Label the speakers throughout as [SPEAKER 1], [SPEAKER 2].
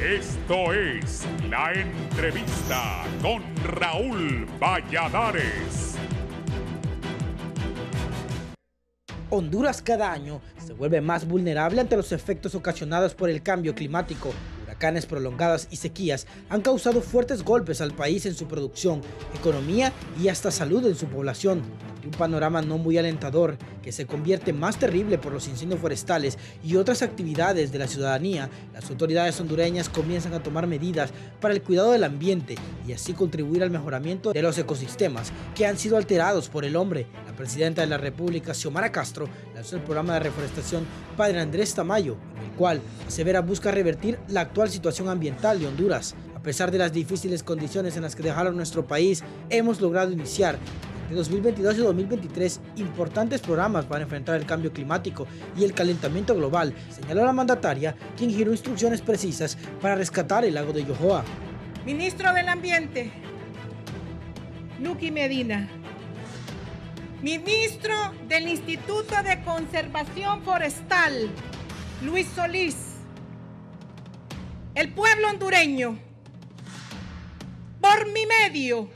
[SPEAKER 1] Esto es La Entrevista con Raúl Valladares.
[SPEAKER 2] Honduras cada año se vuelve más vulnerable ante los efectos ocasionados por el cambio climático. Huracanes prolongadas y sequías han causado fuertes golpes al país en su producción, economía y hasta salud en su población. Un panorama no muy alentador que se convierte más terrible por los incendios forestales y otras actividades de la ciudadanía. Las autoridades hondureñas comienzan a tomar medidas para el cuidado del ambiente y así contribuir al mejoramiento de los ecosistemas que han sido alterados por el hombre. La presidenta de la República, Xiomara Castro, lanzó el programa de reforestación Padre Andrés Tamayo, en el cual asevera busca revertir la actual situación ambiental de Honduras. A pesar de las difíciles condiciones en las que dejaron nuestro país, hemos logrado iniciar de 2022 y 2023 importantes programas para enfrentar el cambio climático y el calentamiento global, señaló la mandataria, quien giró instrucciones precisas para rescatar el lago de Yohoa.
[SPEAKER 3] Ministro del Ambiente, Luqui Medina. Ministro del Instituto de Conservación Forestal, Luis Solís. El pueblo hondureño, por mi medio,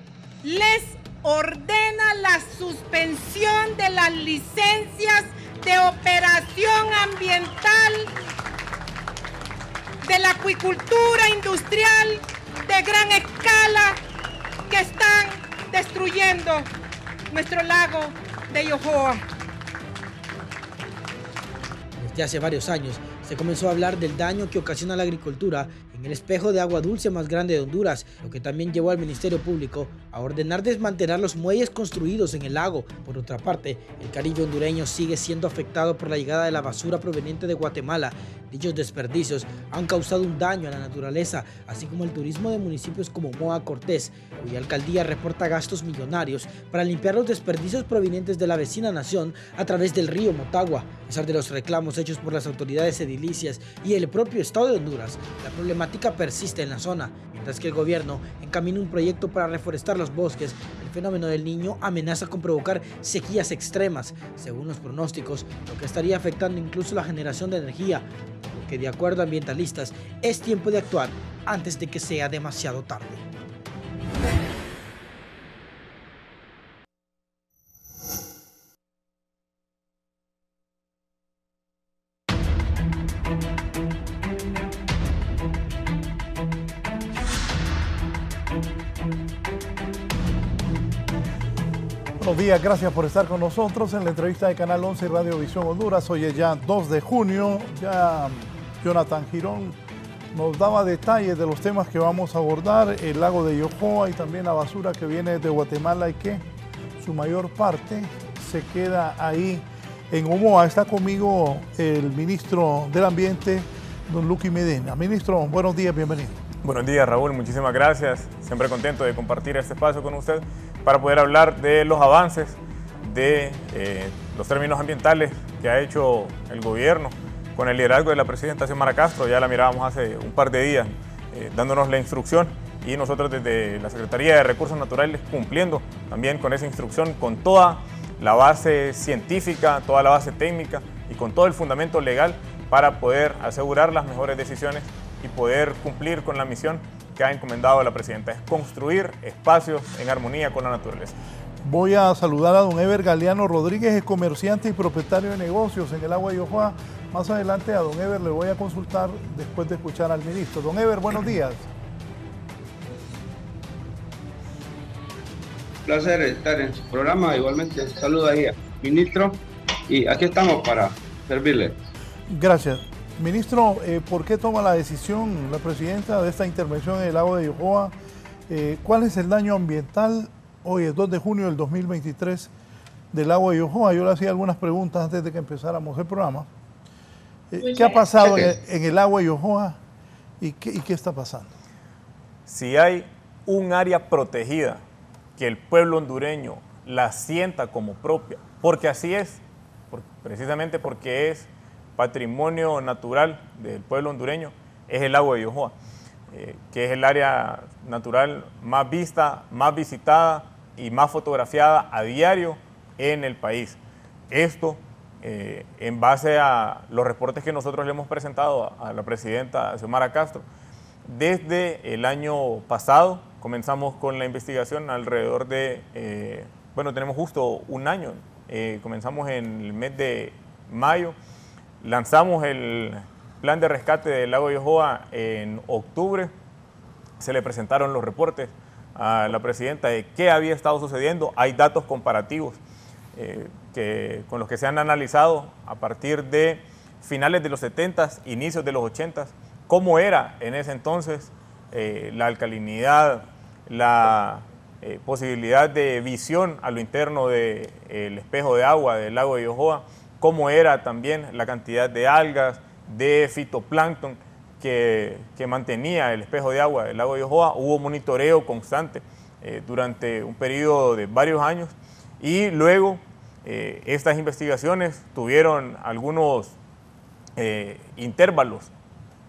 [SPEAKER 3] les ordena la suspensión de las licencias de operación ambiental de la acuicultura industrial de gran escala que están destruyendo nuestro lago de Yohoa.
[SPEAKER 2] Desde hace varios años se comenzó a hablar del daño que ocasiona la agricultura en el espejo de agua dulce más grande de Honduras, lo que también llevó al Ministerio Público a ordenar desmantelar los muelles construidos en el lago. Por otra parte, el Caribe hondureño sigue siendo afectado por la llegada de la basura proveniente de Guatemala. Dichos desperdicios han causado un daño a la naturaleza, así como el turismo de municipios como Moa Cortés, cuya alcaldía reporta gastos millonarios para limpiar los desperdicios provenientes de la vecina nación a través del río Motagua. A pesar de los reclamos hechos por las autoridades edilicias y el propio Estado de Honduras, la problemática persiste en la zona. Mientras que el gobierno encamina un proyecto para reforestar los bosques, el fenómeno del Niño amenaza con provocar sequías extremas, según los pronósticos, lo que estaría afectando incluso la generación de energía, por lo que de acuerdo a ambientalistas es tiempo de actuar antes de que sea demasiado tarde.
[SPEAKER 4] Buenos días, gracias por estar con nosotros en la entrevista de Canal 11 Radio Visión Honduras. Hoy es ya 2 de junio, ya Jonathan Girón nos daba detalles de los temas que vamos a abordar, el lago de Yohoa y también la basura que viene de Guatemala y que su mayor parte se queda ahí en Omoa. Está conmigo el ministro del Ambiente, don Luqui Medina. Ministro, buenos días, bienvenido.
[SPEAKER 5] Buenos días, Raúl, muchísimas gracias. Siempre contento de compartir este espacio con usted para poder hablar de los avances, de los términos ambientales que ha hecho el gobierno con el liderazgo de la presidenta Xiomara Castro. Ya la mirábamos hace un par de días dándonos la instrucción y nosotros desde la Secretaría de Recursos Naturales cumpliendo también con esa instrucción, con toda la base científica, toda la base técnica y con todo el fundamento legal para poder asegurar las mejores decisiones y poder cumplir con la misión que ha encomendado la presidenta, es construir espacios en armonía con la naturaleza.
[SPEAKER 4] Voy a saludar a don Ever Galeano Rodríguez, es comerciante y propietario de negocios en el agua de Yohoa. Más adelante a don Ever le voy a consultar después de escuchar al ministro. Don Ever, buenos días.
[SPEAKER 6] Un placer estar en su programa, igualmente saludo ahí al ministro y aquí estamos para servirle.
[SPEAKER 4] Gracias. Ministro, ¿por qué toma la decisión la presidenta de esta intervención en el lago de Yohoa? ¿Cuál es el daño ambiental? Hoy es 2 de junio del 2023 del lago de Yohoa. Yo le hacía algunas preguntas antes de que empezáramos el programa. ¿Qué ha pasado en el lago de Yohoa y qué está pasando?
[SPEAKER 5] Si hay un área protegida que el pueblo hondureño la sienta como propia, porque así es, precisamente porque es patrimonio natural del pueblo hondureño, es el lago de Yohoa, que es el área natural más vista, más visitada y más fotografiada a diario en el país. Esto en base a los reportes que nosotros le hemos presentado a la presidenta Xiomara Castro Desde el año pasado comenzamos con la investigación alrededor de, bueno, tenemos justo un año, comenzamos en el mes de mayo, lanzamos el plan de rescate del lago de Yohoa en octubre, se le presentaron los reportes a la presidenta de qué había estado sucediendo, hay datos comparativos con los que se han analizado a partir de finales de los 70s, inicios de los 80s, cómo era en ese entonces la alcalinidad, la posibilidad de visión a lo interno del espejo de agua del lago de Yohoa, cómo era también la cantidad de algas, de fitoplancton que mantenía el espejo de agua del lago de Yohoa. Hubo monitoreo constante durante un periodo de varios años y luego estas investigaciones tuvieron algunos intervalos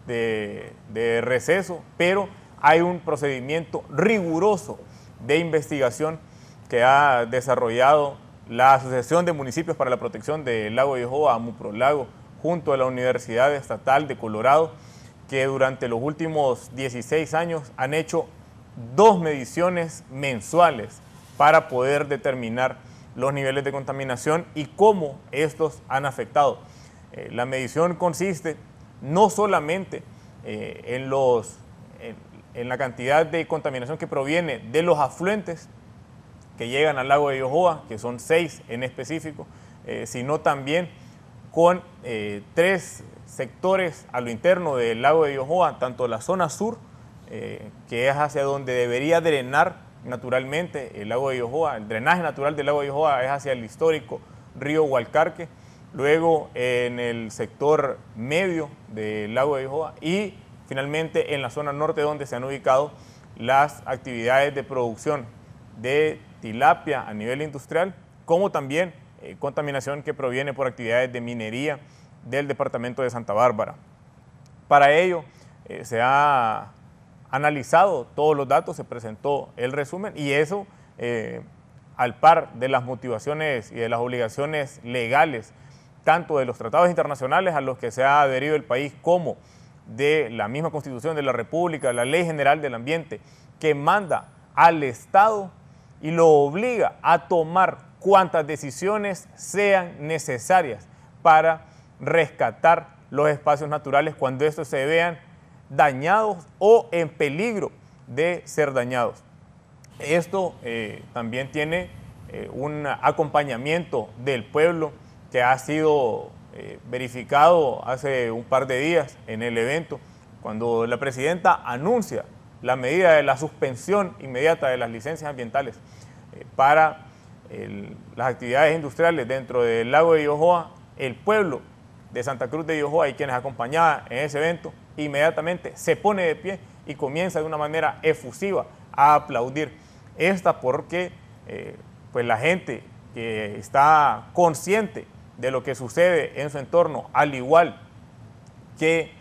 [SPEAKER 5] de receso, pero hay un procedimiento riguroso de investigación que ha desarrollado la Asociación de Municipios para la Protección del Lago de Yohoa, AMUPROLAGO, junto a la Universidad Estatal de Colorado, que durante los últimos 16 años han hecho 2 mediciones mensuales para poder determinar los niveles de contaminación y cómo estos han afectado. La medición consiste no solamente en la cantidad de contaminación que proviene de los afluentes que llegan al lago de Yohoa, que son 6 en específico, sino también con 3 sectores a lo interno del lago de Yohoa, tanto la zona sur, que es hacia donde debería drenar naturalmente el lago de Yohoa, el drenaje natural del lago de Yohoa es hacia el histórico río Hualcarque, luego en el sector medio del lago de Yohoa y finalmente en la zona norte donde se han ubicado las actividades de producción de tilapia a nivel industrial, como también contaminación que proviene por actividades de minería del departamento de Santa Bárbara. Para ello se ha analizado todos los datos, se presentó el resumen y eso al par de las motivaciones y de las obligaciones legales, tanto de los tratados internacionales a los que se ha adherido el país como de la misma Constitución de la República, la Ley General del Ambiente, que manda al Estado y lo obliga a tomar cuantas decisiones sean necesarias para rescatar los espacios naturales cuando estos se vean dañados o en peligro de ser dañados. Esto también tiene un acompañamiento del pueblo que ha sido verificado hace un par de días en el evento, cuando la presidenta anuncia la medida de la suspensión inmediata de las licencias ambientales para las actividades industriales dentro del lago de Yohoa. El pueblo de Santa Cruz de Yohoa y quienes acompañaban en ese evento inmediatamente se pone de pie y comienza de una manera efusiva a aplaudir. Esta porque pues la gente que está consciente de lo que sucede en su entorno, al igual que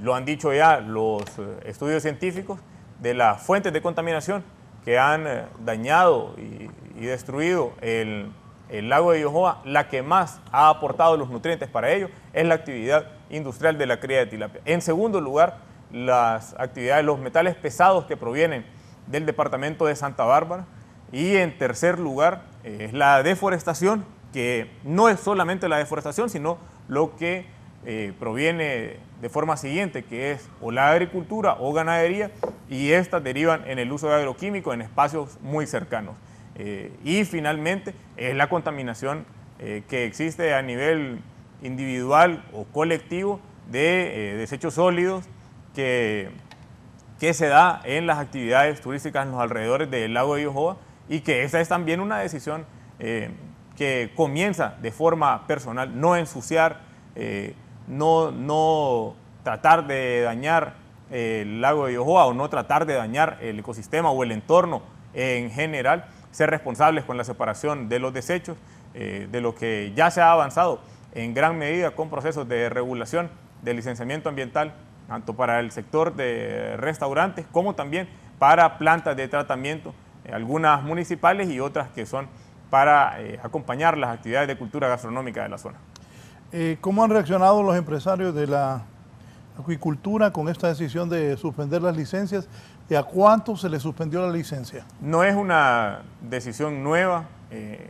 [SPEAKER 5] lo han dicho ya los estudios científicos de las fuentes de contaminación que han dañado y destruido el lago de Yohoa, la que más ha aportado los nutrientes para ello es la actividad industrial de la cría de tilapia. En segundo lugar, las actividades, los metales pesados que provienen del departamento de Santa Bárbara. Y en tercer lugar, es la deforestación, que no es solamente la deforestación, sino lo que proviene de forma siguiente, que es o la agricultura o ganadería, y estas derivan en el uso de agroquímicos en espacios muy cercanos. Y finalmente es la contaminación que existe a nivel individual o colectivo de desechos sólidos que se da en las actividades turísticas en los alrededores del lago de Yohoa, y que esa es también una decisión que comienza de forma personal, no ensuciar, no tratar de dañar el lago de Yohoa o no tratar de dañar el ecosistema o el entorno en general, ser responsables con la separación de los desechos, de lo que ya se ha avanzado en gran medida con procesos de regulación de licenciamiento ambiental, tanto para el sector de restaurantes como también para plantas de tratamiento, algunas municipales y otras que son para acompañar las actividades de cultura gastronómica de la zona.
[SPEAKER 4] ¿Cómo han reaccionado los empresarios de la acuicultura con esta decisión de suspender las licencias y a cuánto se le suspendió la licencia?
[SPEAKER 5] No es una decisión nueva,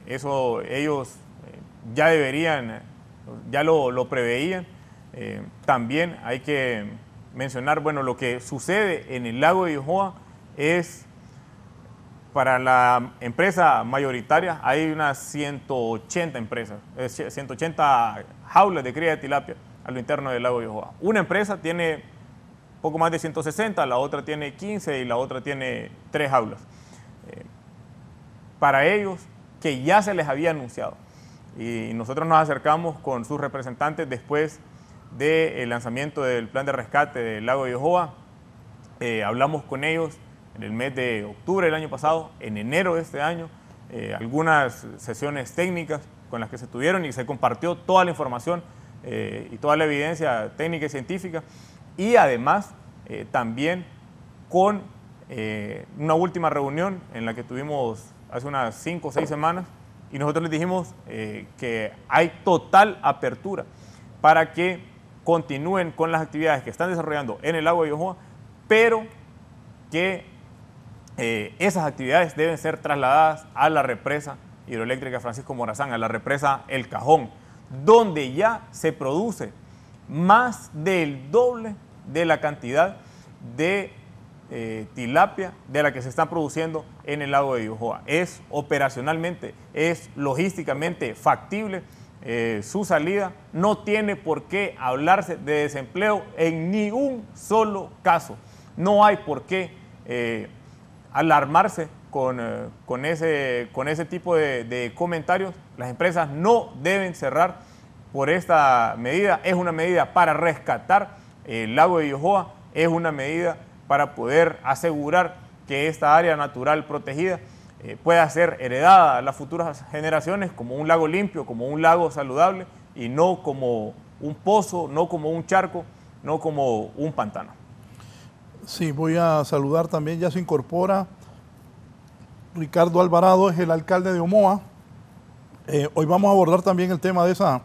[SPEAKER 5] eso ellos ya deberían, ya lo preveían. También hay que mencionar, bueno, lo que sucede en el lago de Yohoa es, para la empresa mayoritaria, hay unas 180 empresas, 180 jaulas de cría de tilapia a lo interno del lago de Yohoa. Una empresa tiene poco más de 160, la otra tiene 15 y la otra tiene 3 jaulas. Para ellos, que ya se les había anunciado, y nosotros nos acercamos con sus representantes después del lanzamiento del plan de rescate del lago de Yohoa, hablamos con ellos en el mes de octubre del año pasado, en enero de este año, algunas sesiones técnicas con las que se tuvieron y se compartió toda la información y toda la evidencia técnica y científica, y además también con una última reunión en la que tuvimos hace unas 5 o 6 semanas, y nosotros les dijimos que hay total apertura para que continúen con las actividades que están desarrollando en el lago de Yohoa, pero que esas actividades deben ser trasladadas a la represa hidroeléctrica Francisco Morazán, a la represa El Cajón, donde ya se produce más del doble de la cantidad de tilapia de la que se está produciendo en el lago de Yohoa. Es operacionalmente, es logísticamente factible su salida. No tiene por qué hablarse de desempleo en ni un solo caso. No hay por qué alarmarse con ese tipo de comentarios. Las empresas no deben cerrar por esta medida. Es una medida para rescatar el lago de Yohoa, es una medida para poder asegurar que esta área natural protegida pueda ser heredada a las futuras generaciones como un lago limpio, como un lago saludable, y no como un pozo, no como un charco, no como un pantano.
[SPEAKER 4] Sí, voy a saludar también, ya se incorpora Ricardo Alvarado, es el alcalde de Omoa. Hoy vamos a abordar también el tema de esa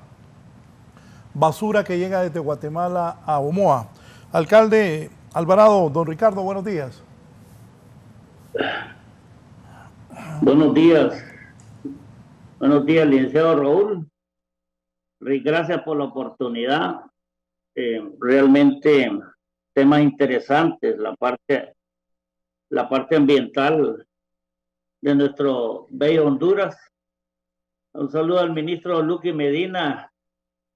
[SPEAKER 4] basura que llega desde Guatemala a Omoa. Alcalde Alvarado, don Ricardo, buenos días.
[SPEAKER 7] Buenos días, licenciado Raúl. Gracias por la oportunidad. Realmente temas interesantes, la parte ambiental de nuestro bello Honduras. Un saludo al ministro Luqui Medina,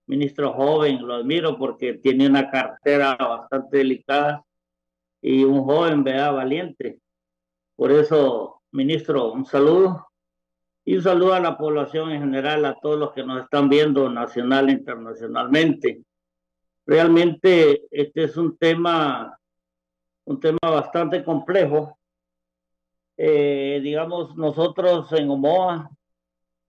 [SPEAKER 7] ministro joven, lo admiro porque tiene una cartera bastante delicada y un joven, valiente. Por eso, ministro, un saludo. Y un saludo a la población en general, a todos los que nos están viendo nacional e internacionalmente. Realmente este es un tema bastante complejo. Digamos, nosotros en Omoa,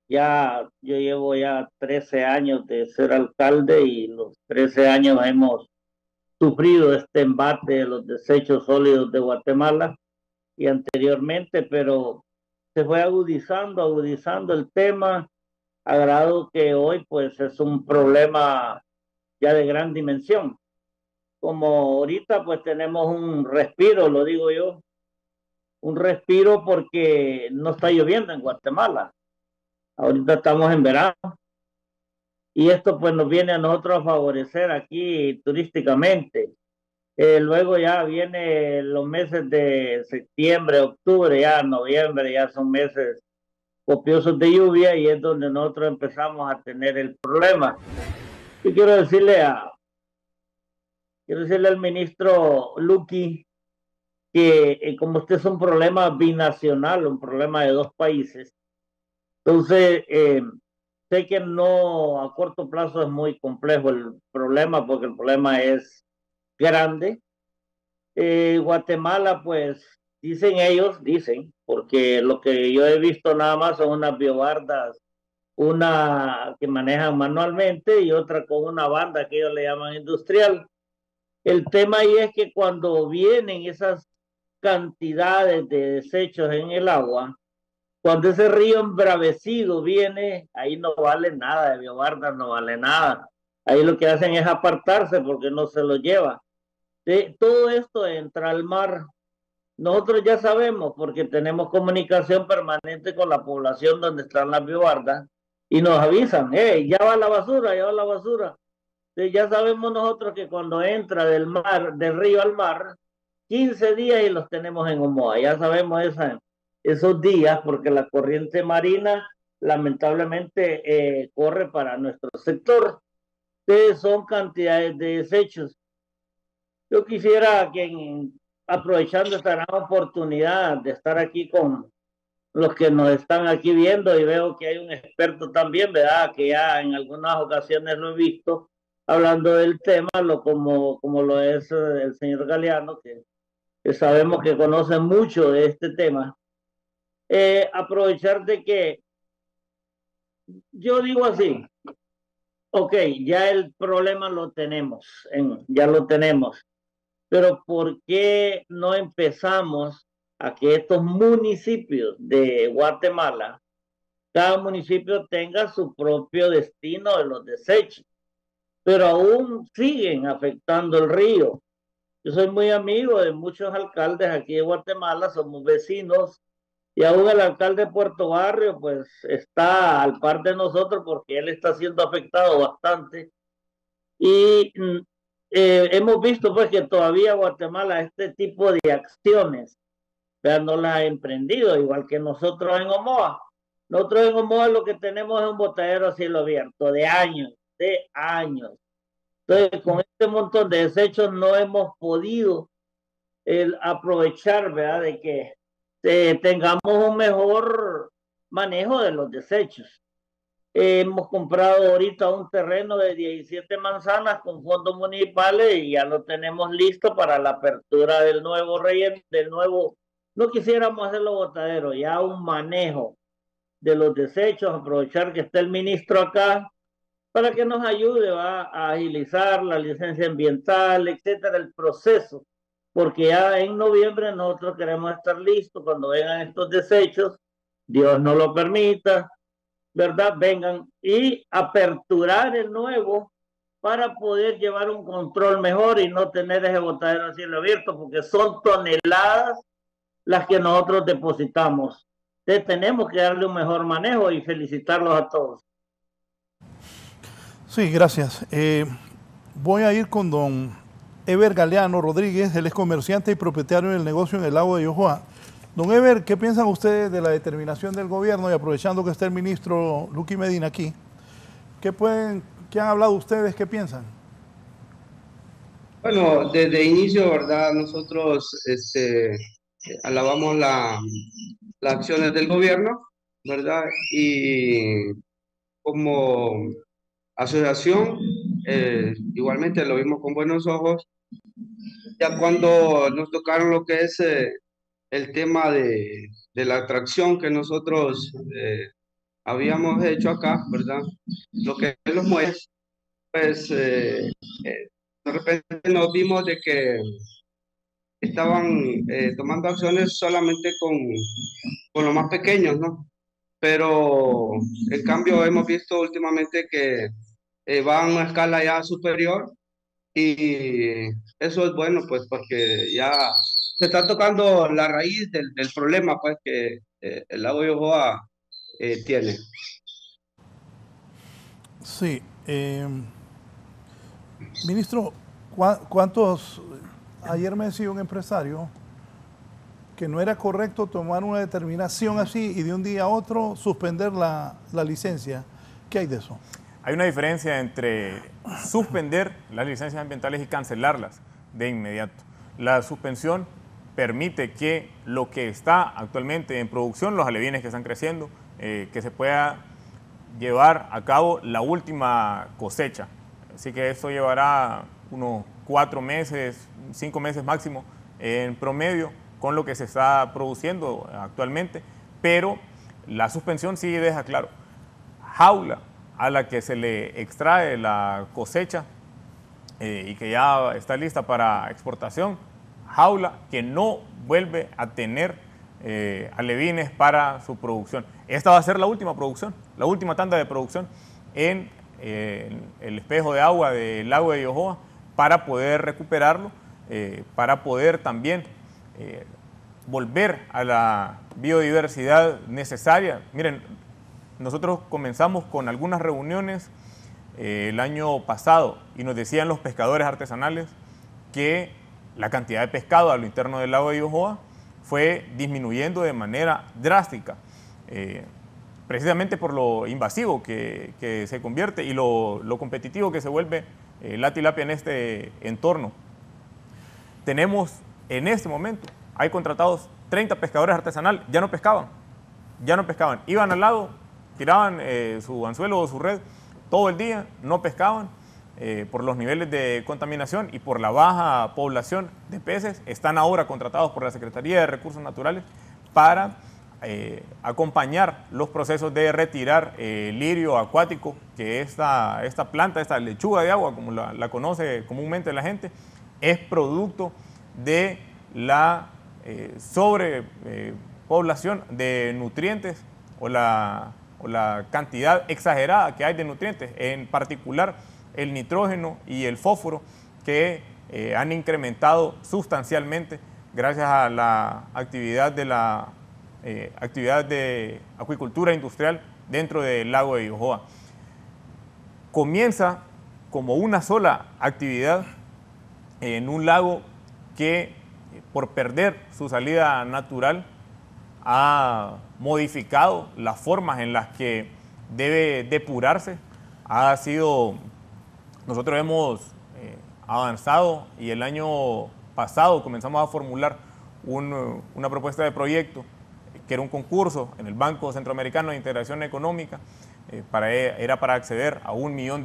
[SPEAKER 7] yo llevo ya 13 años de ser alcalde y los 13 años hemos sufrido este embate de los desechos sólidos de Guatemala y anteriormente, pero se fue agudizando el tema, a grado que hoy pues es un problema ya de gran dimensión. Como ahorita pues tenemos un respiro, lo digo yo, un respiro porque no está lloviendo en Guatemala. Ahorita estamos en verano y esto pues nos viene a nosotros a favorecer aquí turísticamente. Luego ya viene los meses de septiembre, octubre, ya noviembre, ya son meses copiosos de lluvia y es donde nosotros empezamos a tener el problema. Y quiero decirle al ministro Luqui que como este es un problema binacional, un problema de dos países, entonces sé que no a corto plazo es muy complejo el problema porque el problema es grande. Guatemala, pues, dicen, porque lo que yo he visto nada más son unas biobardas, una que manejan manualmente y otra con una banda que ellos le llaman industrial. El tema ahí es que cuando vienen esas cantidades de desechos en el agua, cuando ese río embravecido viene, ahí no vale nada, de biobardas no vale nada. Ahí lo que hacen es apartarse porque no se lo lleva. Todo esto entra al mar. Nosotros ya sabemos, porque tenemos comunicación permanente con la población donde están las bibardas, y nos avisan, ya va la basura, ya va la basura. Ya sabemos nosotros que cuando entra del mar, del río al mar, 15 días y los tenemos en Omoa. Ya sabemos esos días porque la corriente marina lamentablemente corre para nuestro sector. Son cantidades de desechos. Yo quisiera que aprovechando esta gran oportunidad de estar aquí con los que nos están aquí viendo, y veo que hay un experto también, ¿verdad? Que ya en algunas ocasiones lo he visto hablando del tema, como lo es el señor Galeano, que sabemos que conoce mucho de este tema. Aprovechar de que yo digo así, ok, ya el problema lo tenemos, ya lo tenemos, pero ¿por qué no empezamos a que estos municipios de Guatemala, cada municipio tenga su propio destino de los desechos, pero aún siguen afectando el río? Yo soy muy amigo de muchos alcaldes aquí de Guatemala, somos vecinos, y aún el alcalde de Puerto Barrio pues está al par de nosotros porque él está siendo afectado bastante. Y hemos visto pues que todavía Guatemala este tipo de acciones no las ha emprendido, igual que nosotros en Omoa. Nosotros en Omoa lo que tenemos es un botadero a cielo abierto de años. Entonces, con este montón de desechos no hemos podido aprovechar, ¿verdad?, de que tengamos un mejor manejo de los desechos. Hemos comprado ahorita un terreno de 17 manzanas con fondos municipales y ya lo tenemos listo para la apertura del nuevo relleno, no quisiéramos hacerlo botadero, ya un manejo de los desechos, aprovechar que está el ministro acá para que nos ayude a agilizar la licencia ambiental, etcétera, el proceso, porque ya en noviembre nosotros queremos estar listos cuando vengan estos desechos, Dios no lo permita, ¿verdad? Vengan y aperturar el nuevo para poder llevar un control mejor y no tener ese botadero a cielo abierto, porque son toneladas las que nosotros depositamos. Entonces tenemos que darle un mejor manejo y felicitarlos a todos.
[SPEAKER 4] Sí, gracias. Voy a ir con don Eber Galeano Rodríguez, él es comerciante y propietario del negocio en el lago de Yohoa. Don Eber, ¿qué piensan ustedes de la determinación del gobierno? Y aprovechando que está el ministro Luqui Medina aquí, ¿qué han hablado ustedes? ¿Qué piensan?
[SPEAKER 6] Bueno, desde inicio, ¿verdad? Nosotros alabamos las acciones del gobierno, ¿verdad? Y como asociación, igualmente lo vimos con buenos ojos. Ya cuando nos tocaron lo que es el tema de la atracción que nosotros habíamos hecho acá, ¿verdad? Lo que es los muelles, pues de repente nos vimos de que estaban tomando acciones solamente con los más pequeños, ¿no? Pero en cambio hemos visto últimamente que van a una escala ya superior y eso es bueno, pues porque ya se está tocando la raíz del problema, pues que el lago de Yohoa tiene.
[SPEAKER 4] Sí. Ministro, ayer me decía un empresario que no era correcto tomar una determinación así y de un día a otro suspender la licencia. ¿Qué hay de eso?
[SPEAKER 5] Hay una diferencia entre suspender las licencias ambientales y cancelarlas de inmediato. La suspensión permite que lo que está actualmente en producción, los alevines que están creciendo, que se pueda llevar a cabo la última cosecha. Así que esto llevará unos 4 meses, 5 meses máximo en promedio con lo que se está produciendo actualmente, pero la suspensión sí deja claro, jaula a la que se le extrae la cosecha y que ya está lista para exportación, jaula que no vuelve a tener alevines para su producción. Esta va a ser la última producción, la última tanda de producción en el espejo de agua del lago de Yohoa para poder recuperarlo para poder también volver a la biodiversidad necesaria. Miren, nosotros comenzamos con algunas reuniones el año pasado y nos decían los pescadores artesanales que la cantidad de pescado a lo interno del lago de Yohoa fue disminuyendo de manera drástica, precisamente por lo invasivo que se convierte y lo competitivo que se vuelve la tilapia en este entorno. Tenemos en este momento, hay contratados 30 pescadores artesanales, ya no pescaban, iban al lago, tiraban su anzuelo o su red todo el día, no pescaban por los niveles de contaminación y por la baja población de peces. Están ahora contratados por la Secretaría de Recursos Naturales para acompañar los procesos de retirar lirio acuático, que esta planta, esta lechuga de agua, como la conoce comúnmente la gente, es producto de la sobrepoblación de nutrientes o la cantidad exagerada que hay de nutrientes, en particular el nitrógeno y el fósforo, que han incrementado sustancialmente gracias a la actividad de acuicultura industrial dentro del lago de Yohoa. Comienza como una sola actividad en un lago que, por perder su salida natural, ha modificado las formas en las que debe depurarse. Nosotros hemos avanzado y el año pasado comenzamos a formular una propuesta de proyecto que era un concurso en el Banco Centroamericano de Integración Económica, era para acceder a $1 millón.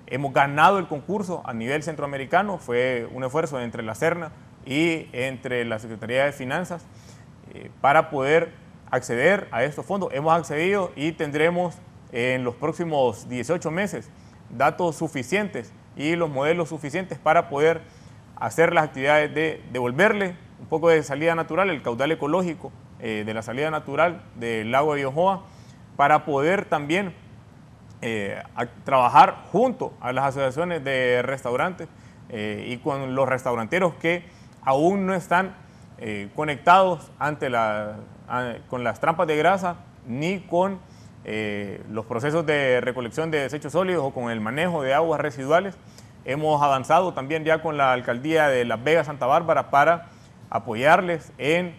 [SPEAKER 5] Hemos ganado el concurso a nivel centroamericano, fue un esfuerzo entre la Serna y entre la Secretaría de Finanzas para poder acceder a estos fondos. Hemos accedido y tendremos en los próximos 18 meses datos suficientes y los modelos suficientes para poder hacer las actividades de devolverle un poco de salida natural, el caudal ecológico de la salida natural del lago de Yohoa, para poder también trabajar junto a las asociaciones de restaurantes y con los restauranteros que aún no están conectados con las trampas de grasa ni con los procesos de recolección de desechos sólidos o con el manejo de aguas residuales. Hemos avanzado también ya con la alcaldía de Las Vegas, Santa Bárbara, para apoyarles en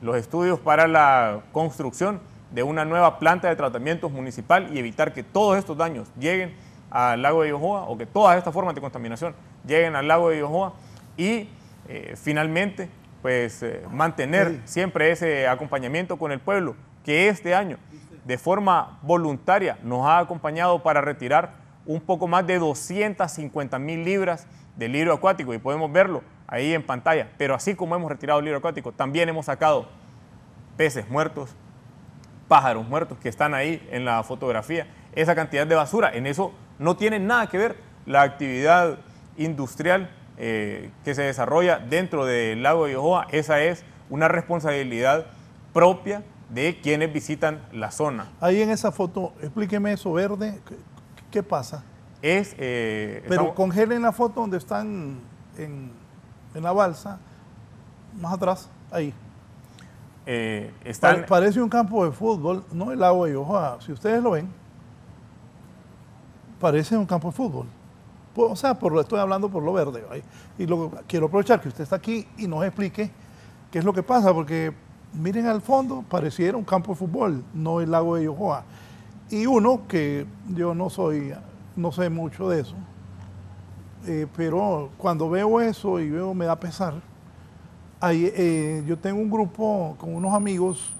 [SPEAKER 5] los estudios para la construcción de una nueva planta de tratamiento municipal y evitar que todos estos daños lleguen al lago de Yohoa, o que todas estas formas de contaminación lleguen al lago de Yohoa, y finalmente pues mantener siempre ese acompañamiento con el pueblo, que este año de forma voluntaria nos ha acompañado para retirar un poco más de 250,000 libras de lirio acuático, y podemos verlo ahí en pantalla. Pero así como hemos retirado el lirio acuático, también hemos sacado peces muertos, pájaros muertos que están ahí en la fotografía, esa cantidad de basura. En eso no tiene nada que ver la actividad industrial que se desarrolla dentro del lago de Yohoa. Esa es una responsabilidad propia de quienes visitan la zona.
[SPEAKER 4] Ahí en esa foto, explíqueme eso verde, ¿qué pasa? Pero congelen la foto donde están en la balsa, más atrás, ahí. Parece un campo de fútbol, no el lago de Yohoa. Si ustedes lo ven, parece un campo de fútbol. O sea, estoy hablando por lo verde. Y quiero aprovechar que usted está aquí y nos explique qué es lo que pasa, porque miren al fondo, pareciera un campo de fútbol, no el lago de Yohoa. Y uno que yo no sé mucho de eso, pero cuando veo eso me da pesar. Yo tengo un grupo con unos amigos,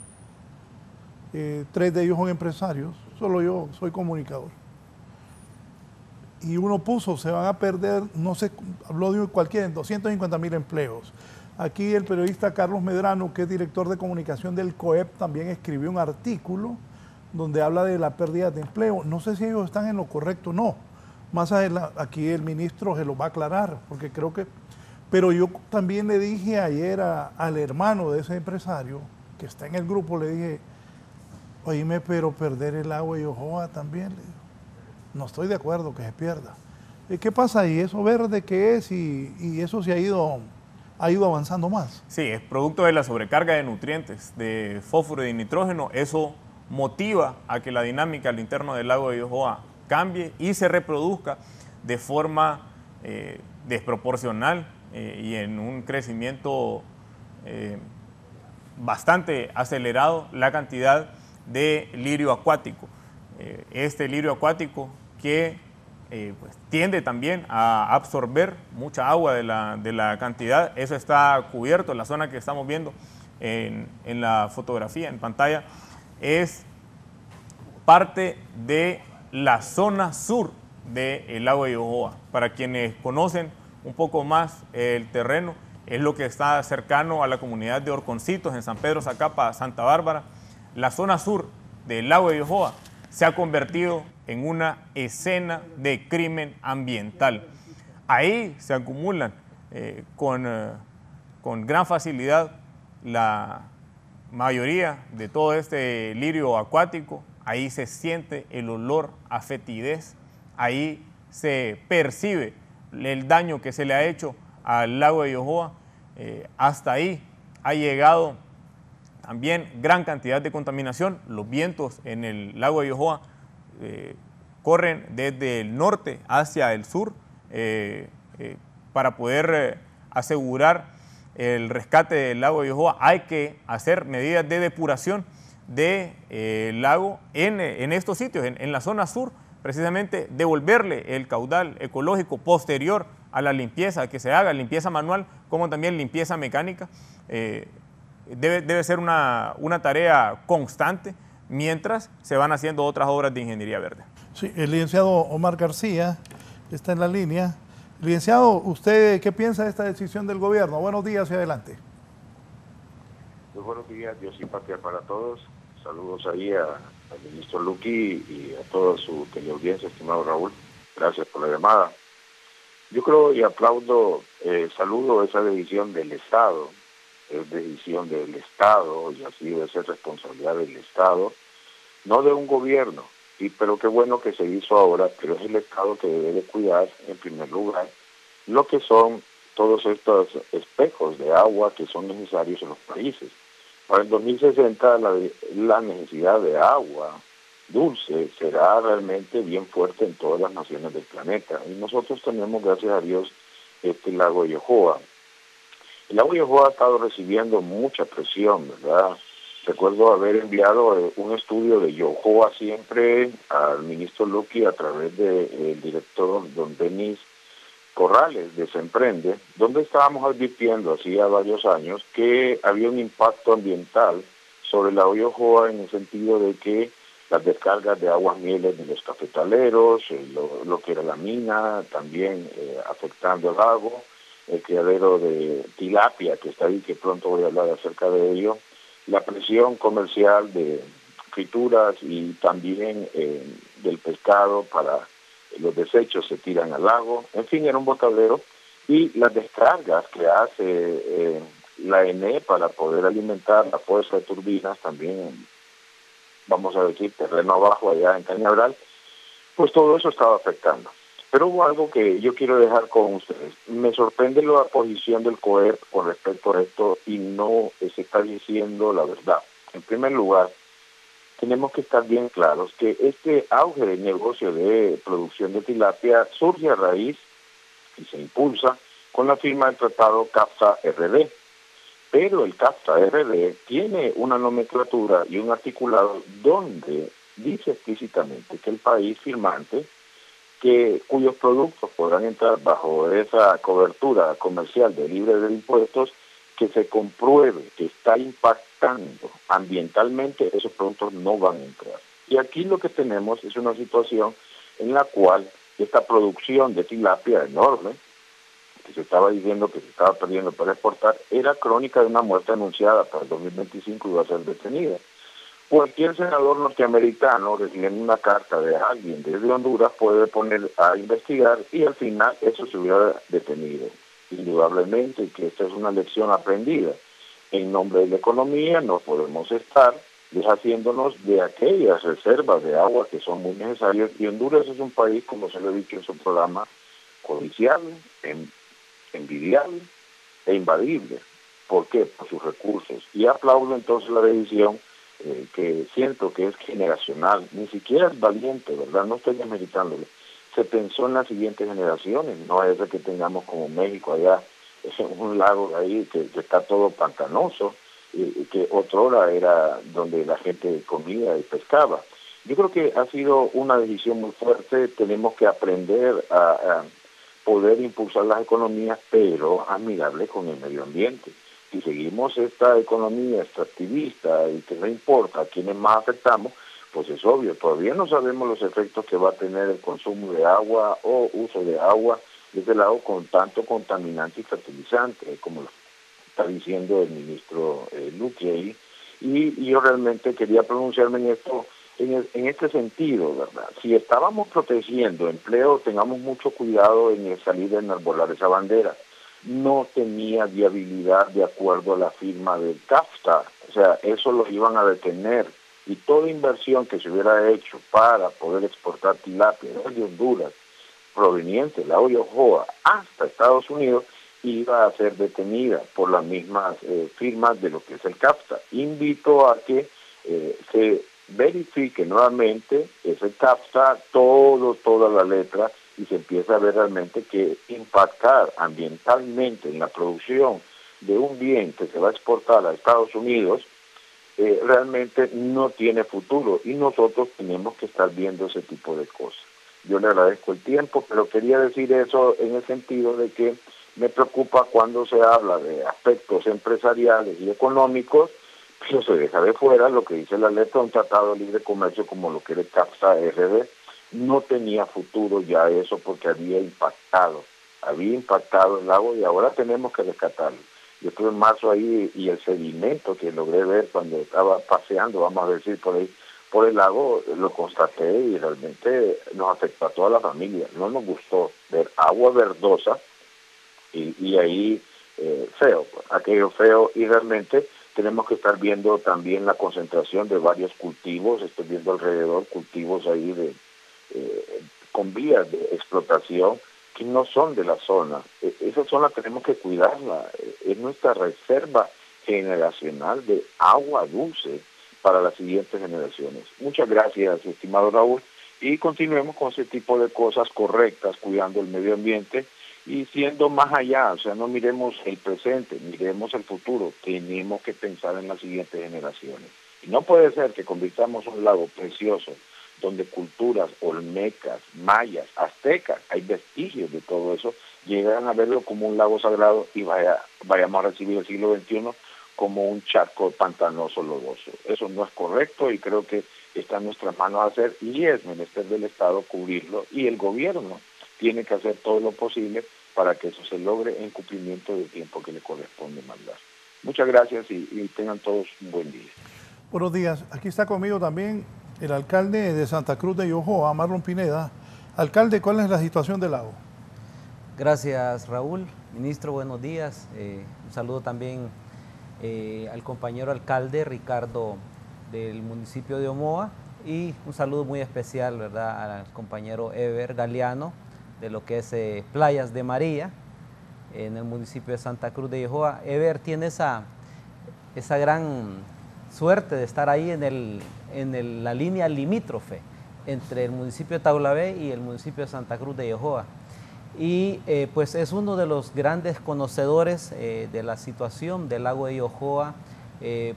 [SPEAKER 4] 3 de ellos son empresarios, solo yo soy comunicador. Y uno puso, se van a perder, no sé, habló de cualquier, 250,000 empleos. Aquí el periodista Carlos Medrano, que es director de comunicación del COEP, también escribió un artículo donde habla de la pérdida de empleo. No sé si ellos están en lo correcto o no. Más adelante, aquí el ministro se lo va a aclarar, porque creo que... Pero yo también le dije ayer al hermano de ese empresario, que está en el grupo, le dije, oíme, pero perder el agua de Yohoa también, le digo. No estoy de acuerdo que se pierda. ¿Qué pasa ahí? ¿Eso verde qué es? Y eso se ha ido avanzando más.
[SPEAKER 5] Sí, es producto de la sobrecarga de nutrientes, de fósforo y de nitrógeno. Eso motiva a que la dinámica al interno del lago de Yohoa cambie y se reproduzca de forma desproporcional y en un crecimiento bastante acelerado la cantidad de lirio acuático. Este lirio acuático que pues, tiende también a absorber mucha agua de la cantidad. Eso está cubierto, la zona que estamos viendo en la fotografía, en pantalla, es parte de la zona sur del lago de Yohoa. Para quienes conocen un poco más el terreno, es lo que está cercano a la comunidad de Horconcitos, en San Pedro Zacapa, Santa Bárbara. La zona sur del lago de Yohoa se ha convertido en una escena de crimen ambiental. Ahí se acumulan con gran facilidad la mayoría de todo este lirio acuático. Ahí se siente el olor a fetidez, ahí se percibe el daño que se le ha hecho al lago de Yohoa. Hasta ahí ha llegado también gran cantidad de contaminación. Los vientos en el lago de Yohoa corren desde el norte hacia el sur para poder asegurar el rescate del lago de Yohoa. Hay que hacer medidas de depuración del lago en estos sitios, en la zona sur, precisamente devolverle el caudal ecológico posterior a la limpieza que se haga, limpieza manual como también limpieza mecánica. Debe ser una tarea constante mientras se van haciendo otras obras de ingeniería verde.
[SPEAKER 4] Sí, el licenciado Omar García está en la línea. Licenciado, ¿usted qué piensa de esta decisión del gobierno? Buenos días y adelante.
[SPEAKER 8] Muy buenos días, Dios y patria para todos. Saludos ahí al ministro Luqui y a toda su teleaudiencia, estimado Raúl. Gracias por la llamada. Yo creo y aplaudo, saludo esa decisión del Estado. Es decisión del Estado y así debe ser responsabilidad del Estado, no de un gobierno. Pero qué bueno que se hizo ahora, pero es el Estado que debe de cuidar, en primer lugar, lo que son todos estos espejos de agua que son necesarios en los países. Para el 2060 la necesidad de agua dulce será realmente bien fuerte en todas las naciones del planeta. Y nosotros tenemos, gracias a Dios, este lago de Yohoa. El lago de Yohoa ha estado recibiendo mucha presión, ¿verdad? Recuerdo haber enviado un estudio de Yohoa siempre al ministro Luqui a través del director don Denis Corrales de Semprende, donde estábamos advirtiendo hacía varios años que había un impacto ambiental sobre el lago de Yohoa en el sentido de que las descargas de aguas mieles de los cafetaleros, lo que era la mina, también afectando el lago, el criadero de tilapia que está ahí, que pronto voy a hablar acerca de ello, la presión comercial de frituras y también del pescado para los desechos se tiran al lago. En fin, era un botadero. Y las descargas que hace la ENE para poder alimentar la fuerza de turbinas, también, vamos a decir, terreno abajo allá en Cañaveral, pues todo eso estaba afectando. Pero hubo algo que yo quiero dejar con ustedes. Me sorprende la posición del COEP con respecto a esto y no se está diciendo la verdad. En primer lugar, tenemos que estar bien claros que este auge de negocio de producción de tilapia surge a raíz y se impulsa con la firma del tratado CAFTA-RD. Pero el CAFTA-RD tiene una nomenclatura y un articulado donde dice explícitamente que el país firmante cuyos productos podrán entrar bajo esa cobertura comercial de libre de impuestos, que se compruebe que está impactando ambientalmente, esos productos no van a entrar. Y aquí lo que tenemos es una situación en la cual esta producción de tilapia enorme, que se estaba diciendo que se estaba perdiendo para exportar, era crónica de una muerte anunciada para el 2025 y va a ser detenida. Cualquier senador norteamericano recibiendo una carta de alguien desde Honduras puede poner a investigar y al final eso se hubiera detenido. Indudablemente que esta es una lección aprendida. En nombre de la economía no podemos estar deshaciéndonos de aquellas reservas de agua que son muy necesarias, y Honduras es un país, como se lo he dicho en su programa, codiciable, envidiable e invadible. ¿Por qué? Por sus recursos. Y aplaudo entonces la decisión que siento que es generacional, ni siquiera es valiente, ¿verdad? No estoy demeritándole. Se pensó en las siguientes generaciones, no es de que tengamos como México allá, es un lago ahí que está todo pantanoso, que otrora era donde la gente comía y pescaba. Yo creo que ha sido una decisión muy fuerte, tenemos que aprender a poder impulsar las economías, pero amigable con el medio ambiente. Si seguimos esta economía extractivista y que no importa a quiénes más afectamos, pues es obvio, todavía no sabemos los efectos que va a tener el consumo de agua o uso de agua de este lado con tanto contaminante y fertilizante, como lo está diciendo el ministro Luque ahí. Y yo realmente quería pronunciarme en esto, en este sentido, ¿verdad? Si estábamos protegiendo empleo, tengamos mucho cuidado en el salir a enarbolar esa bandera. No tenía viabilidad de acuerdo a la firma del CAFTA, o sea, eso lo iban a detener y toda inversión que se hubiera hecho para poder exportar tilapia de Honduras, proveniente de la Ojoa hasta Estados Unidos, iba a ser detenida por las mismas firmas de lo que es el CAFTA. Invito a que se verifique nuevamente ese CAFTA, toda la letra, y se empieza a ver realmente que impactar ambientalmente en la producción de un bien que se va a exportar a Estados Unidos realmente no tiene futuro, y nosotros tenemos que estar viendo ese tipo de cosas. Yo le agradezco el tiempo, pero quería decir eso en el sentido de que me preocupa cuando se habla de aspectos empresariales y económicos, pero se deja de fuera lo que dice la letra de un tratado de libre comercio como lo que era el CAFTA-RD. No tenía futuro ya eso porque había impactado el lago y ahora tenemos que rescatarlo. Yo estuve en marzo ahí y el sedimento que logré ver cuando estaba paseando, vamos a decir, por el lago, lo constaté y realmente nos afectó a toda la familia. No nos gustó ver agua verdosa y ahí feo, aquello feo, y realmente tenemos que estar viendo también la concentración de varios cultivos. Estoy viendo alrededor cultivos ahí con vías de explotación que no son de la zona. Esa zona tenemos que cuidarla, es nuestra reserva generacional de agua dulce para las siguientes generaciones. Muchas gracias, estimado Raúl, y continuemos con ese tipo de cosas correctas, cuidando el medio ambiente y siendo más allá, o sea, no miremos el presente, miremos el futuro, tenemos que pensar en las siguientes generaciones. Y no puede ser que convirtamos un lago precioso donde culturas olmecas, mayas, aztecas, hay vestigios de todo eso, llegan a verlo como un lago sagrado y vayamos a recibir el siglo XXI como un charco pantanoso lodoso. Eso no es correcto y creo que está en nuestras manos hacer, y es menester del Estado cubrirlo, y el gobierno tiene que hacer todo lo posible para que eso se logre en cumplimiento del tiempo que le corresponde mandar. Muchas gracias y tengan todos un buen día.
[SPEAKER 4] Buenos días. Aquí está conmigo también el alcalde de Santa Cruz de Ojoa, Marlon Pineda. Alcalde, ¿cuál es la situación del lago?
[SPEAKER 9] Gracias, Raúl. Ministro, buenos días. Un saludo también al compañero alcalde Ricardo del municipio de Omoa, y un saludo muy especial, ¿verdad?, al compañero Ever Galeano de lo que es Playas de María en el municipio de Santa Cruz de Ojoa. Ever tiene esa gran suerte de estar ahí en la línea limítrofe entre el municipio de Taulabé y el municipio de Santa Cruz de Ojoa. Y pues es uno de los grandes conocedores de la situación del lago de Ojoa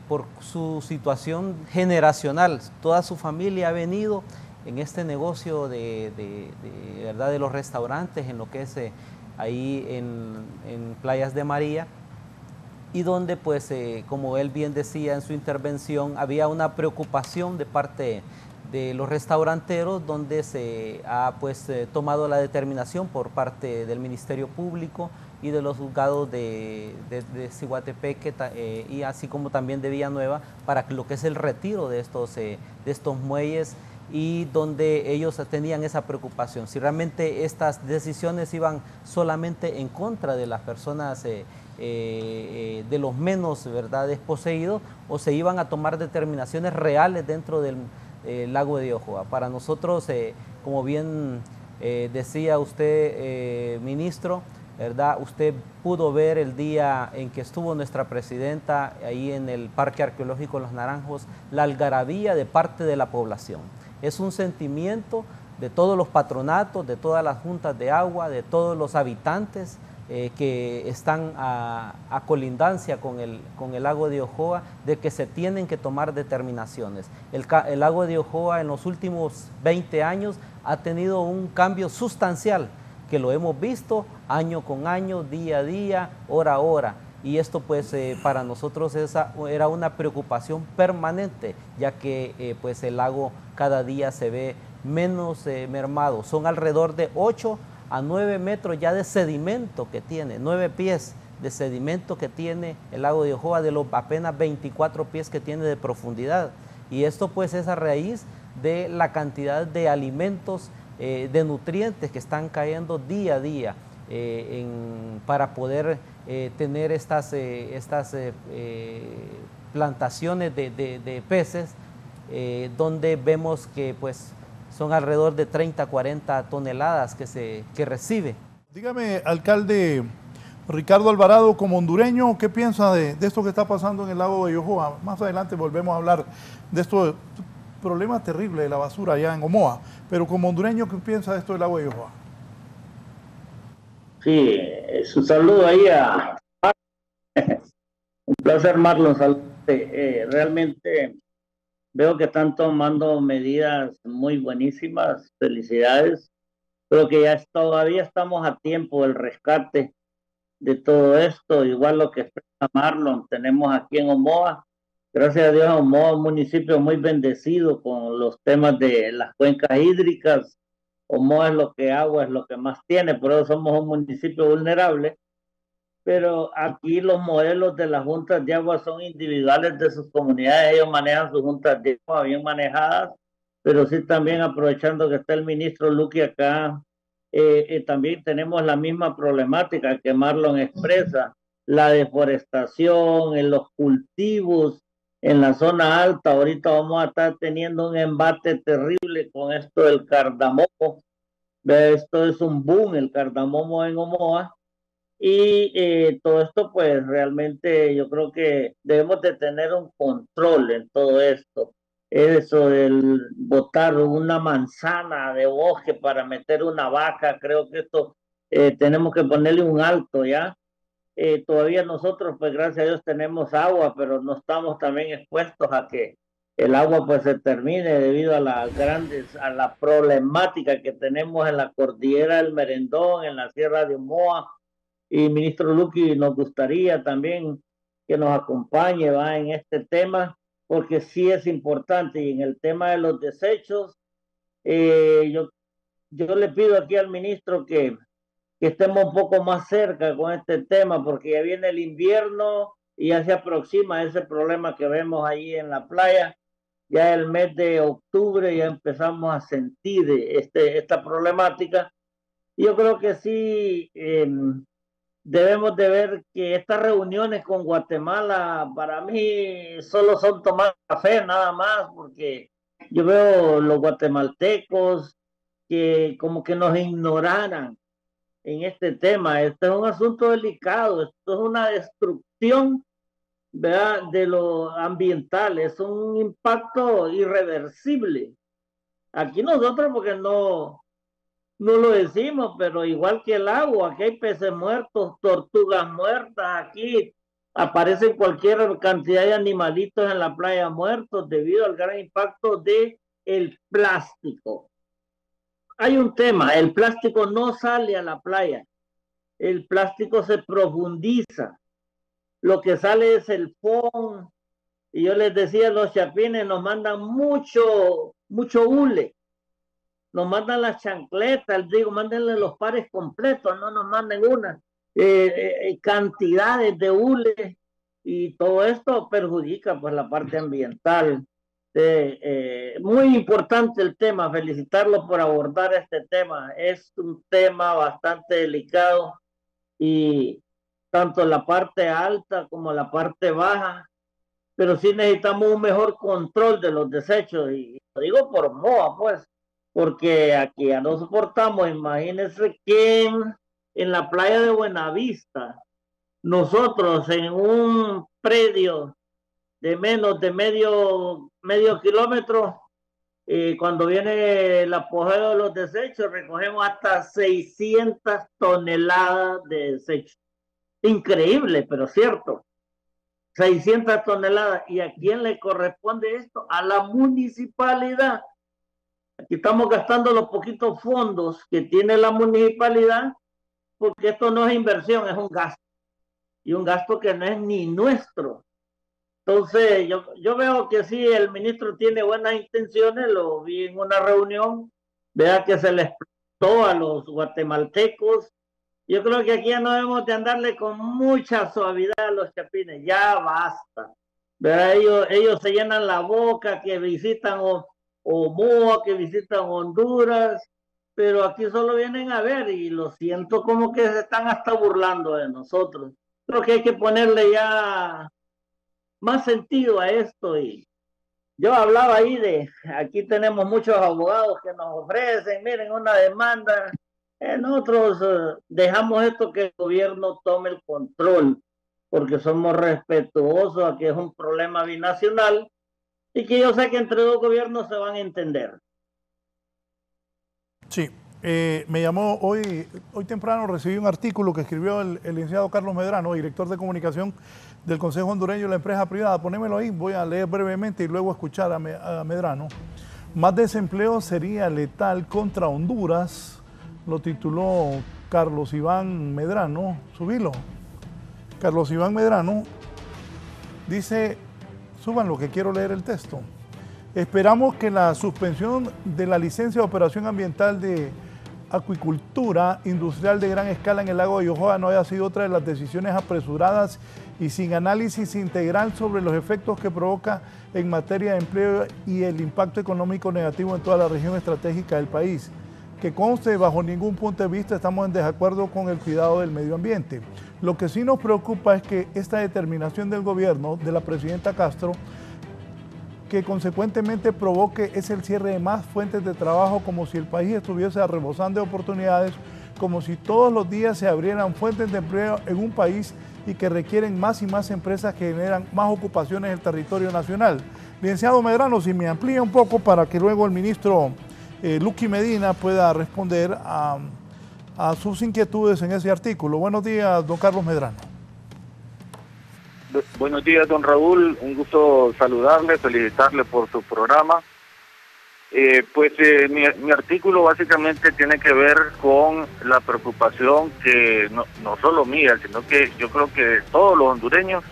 [SPEAKER 9] por su situación generacional. Toda su familia ha venido en este negocio ¿verdad?, de los restaurantes, en lo que es ahí en Playas de María, y donde pues como él bien decía en su intervención, había una preocupación de parte de los restauranteros, donde se ha pues tomado la determinación por parte del Ministerio Público y de los juzgados de Ciguatepeque y así como también de Villanueva, para lo que es el retiro de estos muelles, y donde ellos tenían esa preocupación, si realmente estas decisiones iban solamente en contra de las personas de los menos, ¿verdad?, desposeídos, o se iban a tomar determinaciones reales dentro del lago de Ojoa. Para nosotros, como bien Decía usted, ministro, ¿verdad? Usted pudo ver el día en que estuvo nuestra presidenta ahí en el Parque Arqueológico Los Naranjos, la algarabía de parte de la población. Es un sentimiento de todos los patronatos, de todas las juntas de agua, de todos los habitantes que están a colindancia con el lago de Ojoa, de que se tienen que tomar determinaciones. El lago de Ojoa en los últimos 20 años ha tenido un cambio sustancial, que lo hemos visto año con año, día a día, hora a hora. Y esto pues para nosotros era una preocupación permanente, ya que pues el lago cada día se ve menos mermado. Son alrededor de 8 a 9 metros ya de sedimento que tiene, 9 pies de sedimento que tiene el lago de Ojoa, de los apenas 24 pies que tiene de profundidad. Y esto pues es a raíz de la cantidad de alimentos, de nutrientes que están cayendo día a día para poder tener estas plantaciones de peces, donde vemos que pues son alrededor de 30 a 40 toneladas que recibe.
[SPEAKER 4] Dígame, alcalde Ricardo Alvarado, como hondureño, ¿qué piensa de esto que está pasando en el lago de Ojoa? Más adelante volvemos a hablar de esto, problema terrible de la basura allá en Omoa, pero como hondureño, ¿qué piensa de esto del lago de Ojoa?
[SPEAKER 7] Sí, su saludo ahí a... Un placer, Marlon. Realmente veo que están tomando medidas muy buenísimas, felicidades. Creo que todavía estamos a tiempo del rescate de todo esto, igual lo que expresa Marlon, tenemos aquí en Omoa. Gracias a Dios, Omoa es un municipio muy bendecido con los temas de las cuencas hídricas. Omoa es lo que agua es lo que más tiene, por eso somos un municipio vulnerable. Pero aquí los modelos de las juntas de agua son individuales de sus comunidades, ellos manejan sus juntas de agua bien manejadas, pero sí también aprovechando que está el ministro Luqui acá, también tenemos la misma problemática que Marlon expresa, la deforestación, en los cultivos, en la zona alta. Ahorita vamos a estar teniendo un embate terrible con esto del cardamomo. Esto es un boom, el cardamomo en Omoa. Y todo esto, pues realmente yo creo que debemos de tener un control en todo esto. Eso del botar una manzana de bosque para meter una vaca, creo que esto tenemos que ponerle un alto ya. Todavía nosotros, pues gracias a Dios tenemos agua, pero no estamos también expuestos a que el agua pues se termine debido a a la problemática que tenemos en la cordillera del Merendón, en la Sierra de Omoa. Y ministro Luqui, nos gustaría también que nos acompañe en este tema, porque sí es importante. Y en el tema de los desechos, yo le pido aquí al ministro que estemos un poco más cerca con este tema, porque ya viene el invierno y ya se aproxima ese problema que vemos ahí en la playa. Ya el mes de octubre ya empezamos a sentir esta problemática. Yo creo que sí, debemos de ver que estas reuniones con Guatemala para mí solo son tomar café nada más, porque yo veo los guatemaltecos que como que nos ignoraran en este tema. Este es un asunto delicado, esto es una destrucción, ¿verdad?, de lo ambiental, es un impacto irreversible. Aquí nosotros, porque no lo decimos, pero igual que el agua, aquí hay peces muertos, tortugas muertas, aquí aparecen cualquier cantidad de animalitos en la playa muertos debido al gran impacto de el plástico. Hay un tema, el plástico no sale a la playa, el plástico se profundiza, lo que sale es el fondo, y yo les decía, los chapines nos mandan mucho hule, nos mandan las chancletas, digo, mándenle los pares completos, no nos manden una, cantidades de hule, y todo esto perjudica pues la parte ambiental. Muy importante el tema, felicitarlo por abordar este tema, es un tema bastante delicado, y tanto la parte alta como la parte baja, pero sí necesitamos un mejor control de los desechos, y lo digo por Omoa, pues, porque aquí ya no soportamos. Imagínense que en la playa de Buenavista, nosotros en un predio de menos de medio kilómetro, cuando viene el apogeo de los desechos, recogemos hasta 600 toneladas de desechos. Increíble, pero cierto. 600 toneladas. ¿Y a quién le corresponde esto? A la municipalidad. Aquí estamos gastando los poquitos fondos que tiene la municipalidad, porque esto no es inversión, es un gasto. Y un gasto que no es ni nuestro. Entonces, yo veo que sí, el ministro tiene buenas intenciones, lo vi en una reunión, vea que se les explotó a los guatemaltecos. Yo creo que aquí ya no debemos de andarle con mucha suavidad a los chapines, ya basta. ¿Verdad? Ellos se llenan la boca que visitan Omoa, que visitan Honduras, pero aquí solo vienen a ver y lo siento como que se están hasta burlando de nosotros. Creo que hay que ponerle ya más sentido a esto. Y yo hablaba ahí aquí tenemos muchos abogados que nos ofrecen, miren, una demanda. Nosotros dejamos esto que el gobierno tome el control, porque somos respetuosos a que es un problema binacional y que yo sé que entre dos gobiernos se van a entender.
[SPEAKER 4] Sí, me llamó hoy temprano, recibí un artículo que escribió el licenciado Carlos Medrano, director de comunicación del Consejo Hondureño de la Empresa Privada. Ponémelo ahí, voy a leer brevemente y luego escuchar a Medrano. Más desempleo sería letal contra Honduras, lo tituló Carlos Iván Medrano. Subilo. Carlos Iván Medrano dice, suban lo que quiero leer el texto. Esperamos que la suspensión de la licencia de operación ambiental de acuicultura industrial de gran escala en el lago de Yohoa no haya sido otra de las decisiones apresuradas y sin análisis integral sobre los efectos que provoca en materia de empleo y el impacto económico negativo en toda la región estratégica del país. Que conste, bajo ningún punto de vista estamos en desacuerdo con el cuidado del medio ambiente. Lo que sí nos preocupa es que esta determinación del gobierno de la presidenta Castro, que consecuentemente provoque es el cierre de más fuentes de trabajo, como si el país estuviese rebosando de oportunidades, como si todos los días se abrieran fuentes de empleo en un país y que requieren más y más empresas que generan más ocupaciones en el territorio nacional. Licenciado Medrano, si me amplía un poco para que luego el ministro Luqui Medina pueda responder a sus inquietudes en ese artículo. Buenos días, don Carlos Medrano.
[SPEAKER 8] Buenos días, don Raúl. Un gusto saludarle, felicitarle por su programa. Mi artículo básicamente tiene que ver con la preocupación que no solo mía, sino que yo creo que todos los hondureños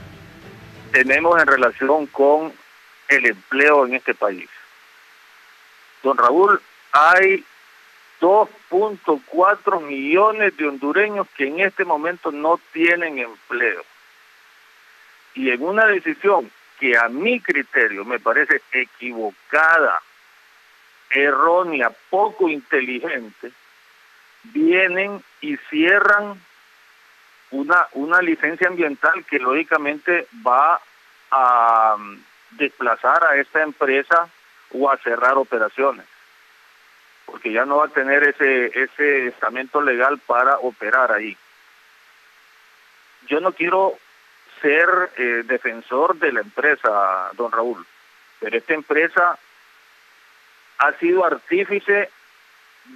[SPEAKER 8] tenemos en relación con el empleo en este país. Don Raúl, hay 2.4 millones de hondureños que en este momento no tienen empleo. Y en una decisión que a mi criterio me parece equivocada, errónea, poco inteligente, vienen y cierran una licencia ambiental que lógicamente va a desplazar a esta empresa o a cerrar operaciones, porque ya no va a tener ese estamento legal para operar ahí. Yo no quiero ser defensor de la empresa, don Raúl, pero esta empresa ha sido artífice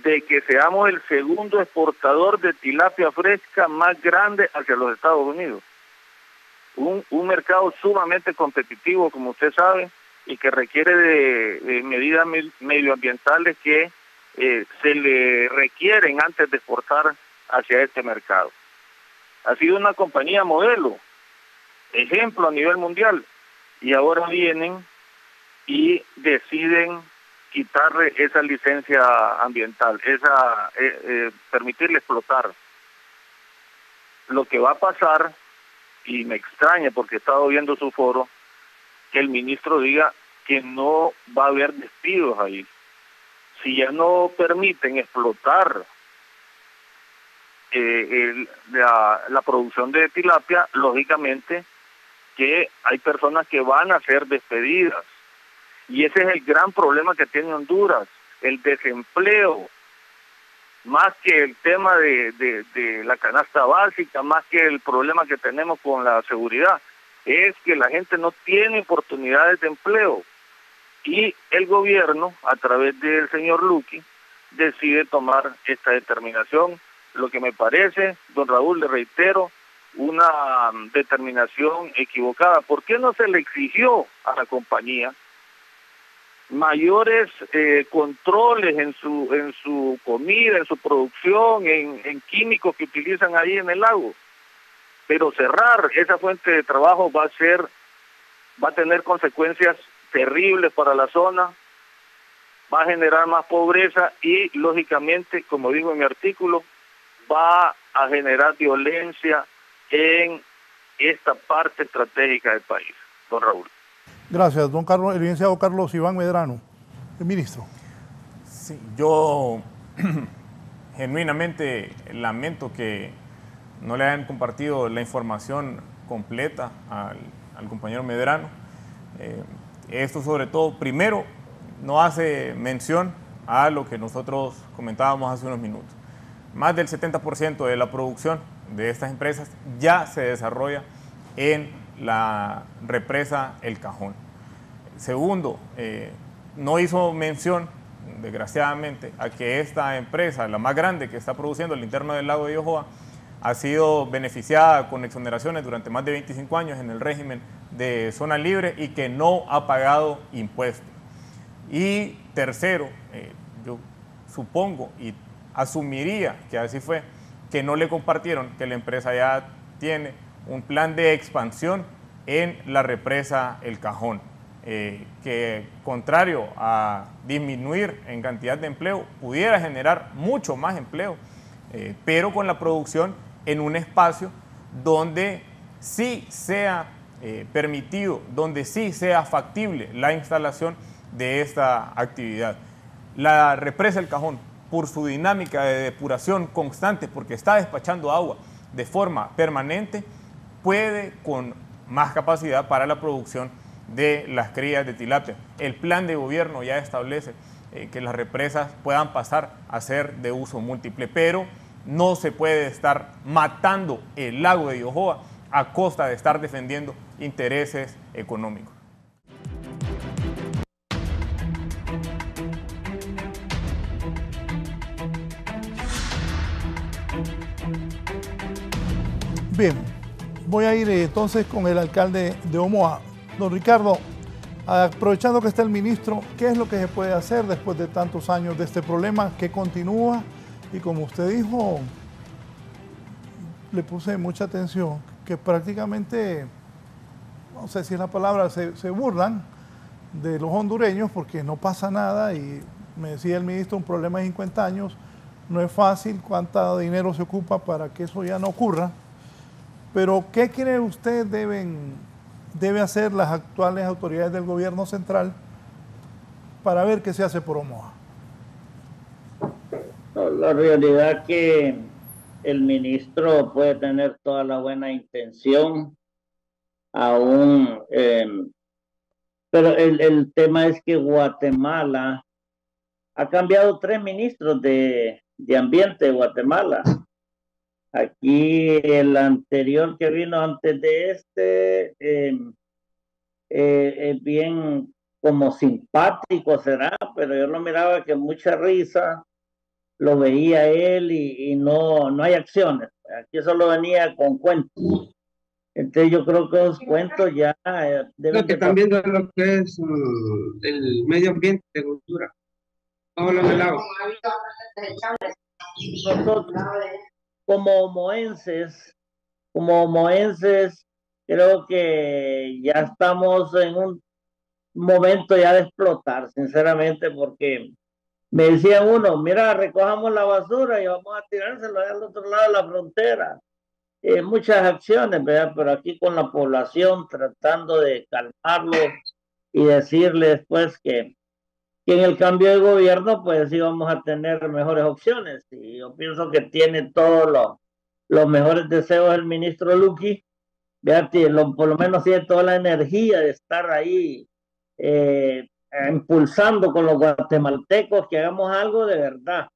[SPEAKER 8] de que seamos el segundo exportador de tilapia fresca más grande hacia los Estados Unidos. Un mercado sumamente competitivo, como usted sabe, y que requiere de medidas medioambientales que se le requieren antes de exportar hacia este mercado. Ha sido una compañía modelo, ejemplo a nivel mundial, y ahora vienen y deciden quitarle esa licencia ambiental, permitirle explotar. Lo que va a pasar, y me extraña porque he estado viendo su foro, que el ministro diga que no va a haber despidos ahí. Si ya no permiten explotar la producción de tilapia, lógicamente que hay personas que van a ser despedidas. Y ese es el gran problema que tiene Honduras.
[SPEAKER 10] el desempleo, más que el tema de la canasta básica, más que el problema que tenemos con la seguridad, es que la gente no tiene oportunidades de empleo. Y el gobierno, a través del señor Luqui, decide tomar esta determinación, lo que me parece, don Raúl, le reitero, una determinación equivocada. ¿Por qué no se le exigió a la compañía mayores controles en su comida, en su producción, en químicos que utilizan ahí en el lago? Pero cerrar esa fuente de trabajo va a tener consecuencias terribles para la zona, va a generar más pobreza y, lógicamente, como digo en mi artículo, va a generar violencia en esta parte estratégica del país. Don Raúl.
[SPEAKER 4] Gracias, don Carlos, el licenciado Carlos Iván Medrano, el ministro.
[SPEAKER 5] Sí, yo genuinamente lamento que no le hayan compartido la información completa al compañero Medrano. Esto sobre todo, primero, no hace mención a lo que nosotros comentábamos hace unos minutos. Más del 70% de la producción de estas empresas ya se desarrolla en la represa El Cajón. Segundo, no hizo mención, desgraciadamente, a que esta empresa, la más grande que está produciendo el interno del lago de Yohoa, ha sido beneficiada con exoneraciones durante más de 25 años en el régimen de zona libre y que no ha pagado impuestos. Y tercero, yo supongo y asumiría que así fue, que no le compartieron que la empresa ya tiene un plan de expansión en la represa El Cajón, que contrario a disminuir en cantidad de empleo, pudiera generar mucho más empleo, pero con la producción en un espacio donde sí sea permitido, donde sí sea factible la instalación de esta actividad. La represa El Cajón, por su dinámica de depuración constante, porque está despachando agua de forma permanente, puede con más capacidad para la producción de las crías de tilapia. El plan de gobierno ya establece que las represas puedan pasar a ser de uso múltiple, pero no se puede estar matando el lago de Yohoa a costa de estar defendiendo intereses económicos.
[SPEAKER 4] Bien, voy a ir entonces con el alcalde de Omoa. Don Ricardo, aprovechando que está el ministro, ¿qué es lo que se puede hacer después de tantos años de este problema que continúa? Y como usted dijo, le puse mucha atención, que prácticamente, no sé si es la palabra, se burlan de los hondureños porque no pasa nada. Y me decía el ministro, un problema de 50 años, no es fácil, cuánto dinero se ocupa para que eso ya no ocurra. Pero, ¿qué cree usted debe hacer las actuales autoridades del gobierno central para ver qué se hace por Omoa?
[SPEAKER 7] La realidad es que el ministro puede tener toda la buena intención, aún, pero el tema es que Guatemala ha cambiado 3 ministros de ambiente de Guatemala. Aquí el anterior que vino antes de este es bien como simpático será, pero yo lo miraba que mucha risa, lo veía él y no hay acciones. Aquí solo venía con cuentos. Entonces yo creo que los cuentos ya
[SPEAKER 6] Lo que están viendo es lo que es el medio ambiente de cultura. Vamos a hablar del agua.
[SPEAKER 7] Nosotros como omoenses, creo que ya estamos en un momento ya de explotar, sinceramente, porque me decía uno, mira, recojamos la basura y vamos a tirárselo allá al otro lado de la frontera. Muchas acciones, ¿verdad? Pero aquí con la población tratando de calmarlo y decirles pues que en el cambio de gobierno pues sí vamos a tener mejores opciones. Y yo pienso que tiene todos los mejores deseos el ministro Luqui, ¿verdad? Por lo menos tiene toda la energía de estar ahí impulsando con los guatemaltecos que hagamos algo de verdad.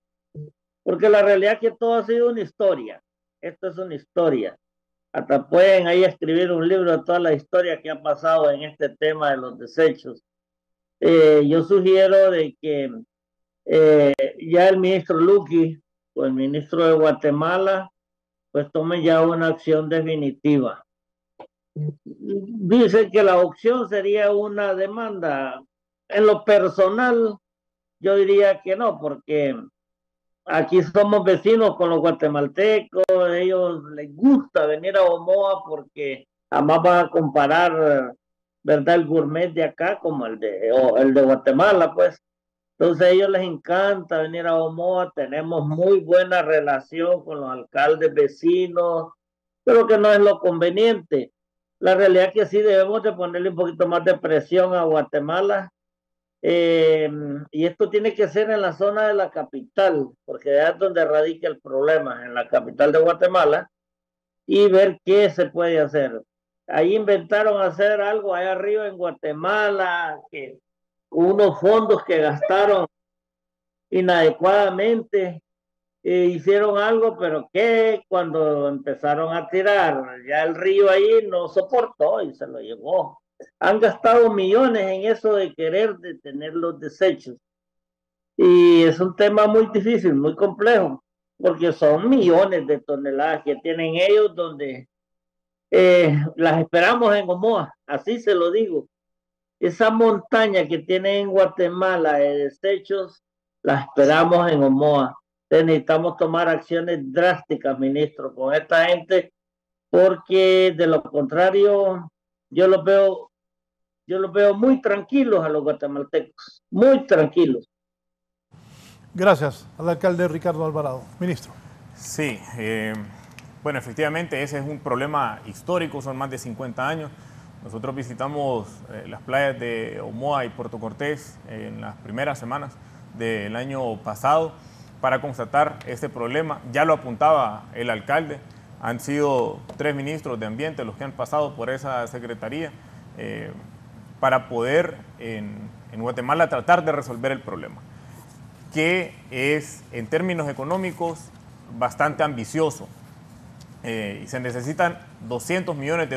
[SPEAKER 7] Porque la realidad es que todo ha sido una historia. Esto es una historia. Hasta pueden ahí escribir un libro de toda la historia que ha pasado en este tema de los desechos. Yo sugiero de que ya el ministro Lucky o el ministro de Guatemala pues tomen ya una acción definitiva. Dice que la opción sería una demanda. En lo personal, yo diría que no, porque aquí somos vecinos con los guatemaltecos, a ellos les gusta venir a Omoa porque jamás van a comparar, ¿verdad?, el gourmet de acá como el de Guatemala, pues. Entonces a ellos les encanta venir a Omoa, tenemos muy buena relación con los alcaldes vecinos, pero que no es lo conveniente. La realidad es que sí debemos de ponerle un poquito más de presión a Guatemala, y esto tiene que ser en la zona de la capital, porque es donde radica el problema, en la capital de Guatemala, y ver qué se puede hacer. Ahí inventaron hacer algo allá arriba en Guatemala, que unos fondos que gastaron inadecuadamente, hicieron algo, pero que cuando empezaron a tirar, ya el río ahí no soportó y se lo llevó. Han gastado millones en eso de querer detener los desechos. Y es un tema muy difícil, muy complejo, porque son millones de toneladas que tienen ellos donde las esperamos en Omoa, así se lo digo. Esa montaña que tienen en Guatemala de desechos, la esperamos en Omoa. Necesitamos tomar acciones drásticas, ministro, con esta gente, porque de lo contrario, yo los veo muy tranquilos a los guatemaltecos, muy tranquilos.
[SPEAKER 4] Gracias al alcalde Ricardo Alvarado. Ministro.
[SPEAKER 5] Sí, bueno, efectivamente ese es un problema histórico, son más de 50 años. Nosotros visitamos las playas de Omoa y Puerto Cortés en las primeras semanas del año pasado para constatar este problema. Ya lo apuntaba el alcalde, han sido 3 ministros de Ambiente los que han pasado por esa secretaría para poder en Guatemala tratar de resolver el problema, que es en términos económicos bastante ambicioso. Y se necesitan $200 millones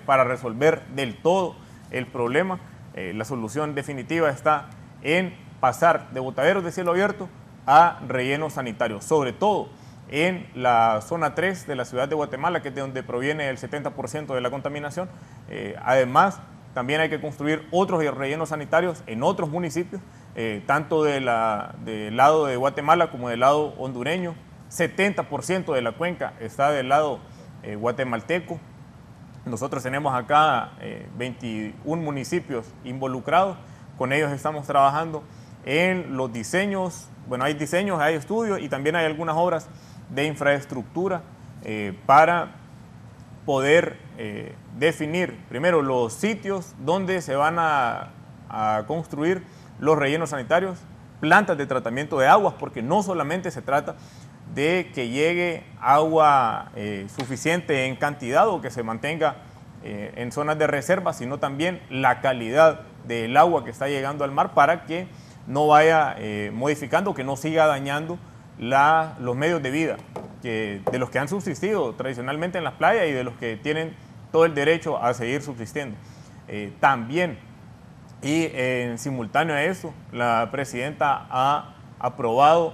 [SPEAKER 5] para resolver del todo el problema. La solución definitiva está en pasar de botaderos de cielo abierto a rellenos sanitarios, sobre todo en la zona 3 de la ciudad de Guatemala, que es de donde proviene el 70% de la contaminación. Además, también hay que construir otros rellenos sanitarios en otros municipios, tanto del lado de Guatemala como del lado hondureño. 70% de la cuenca está del lado guatemalteco. Nosotros tenemos acá 21 municipios involucrados. Con ellos estamos trabajando en los diseños. Bueno, hay diseños, hay estudios y también hay algunas obras de infraestructura para poder definir primero los sitios donde se van a construir los rellenos sanitarios, plantas de tratamiento de aguas, porque no solamente se trata de que llegue agua suficiente en cantidad o que se mantenga en zonas de reserva, sino también la calidad del agua que está llegando al mar para que no vaya modificando, que no siga dañando los medios de vida de los que han subsistido tradicionalmente en las playas y de los que tienen todo el derecho a seguir subsistiendo. También, y en simultáneo a eso, la presidenta ha aprobado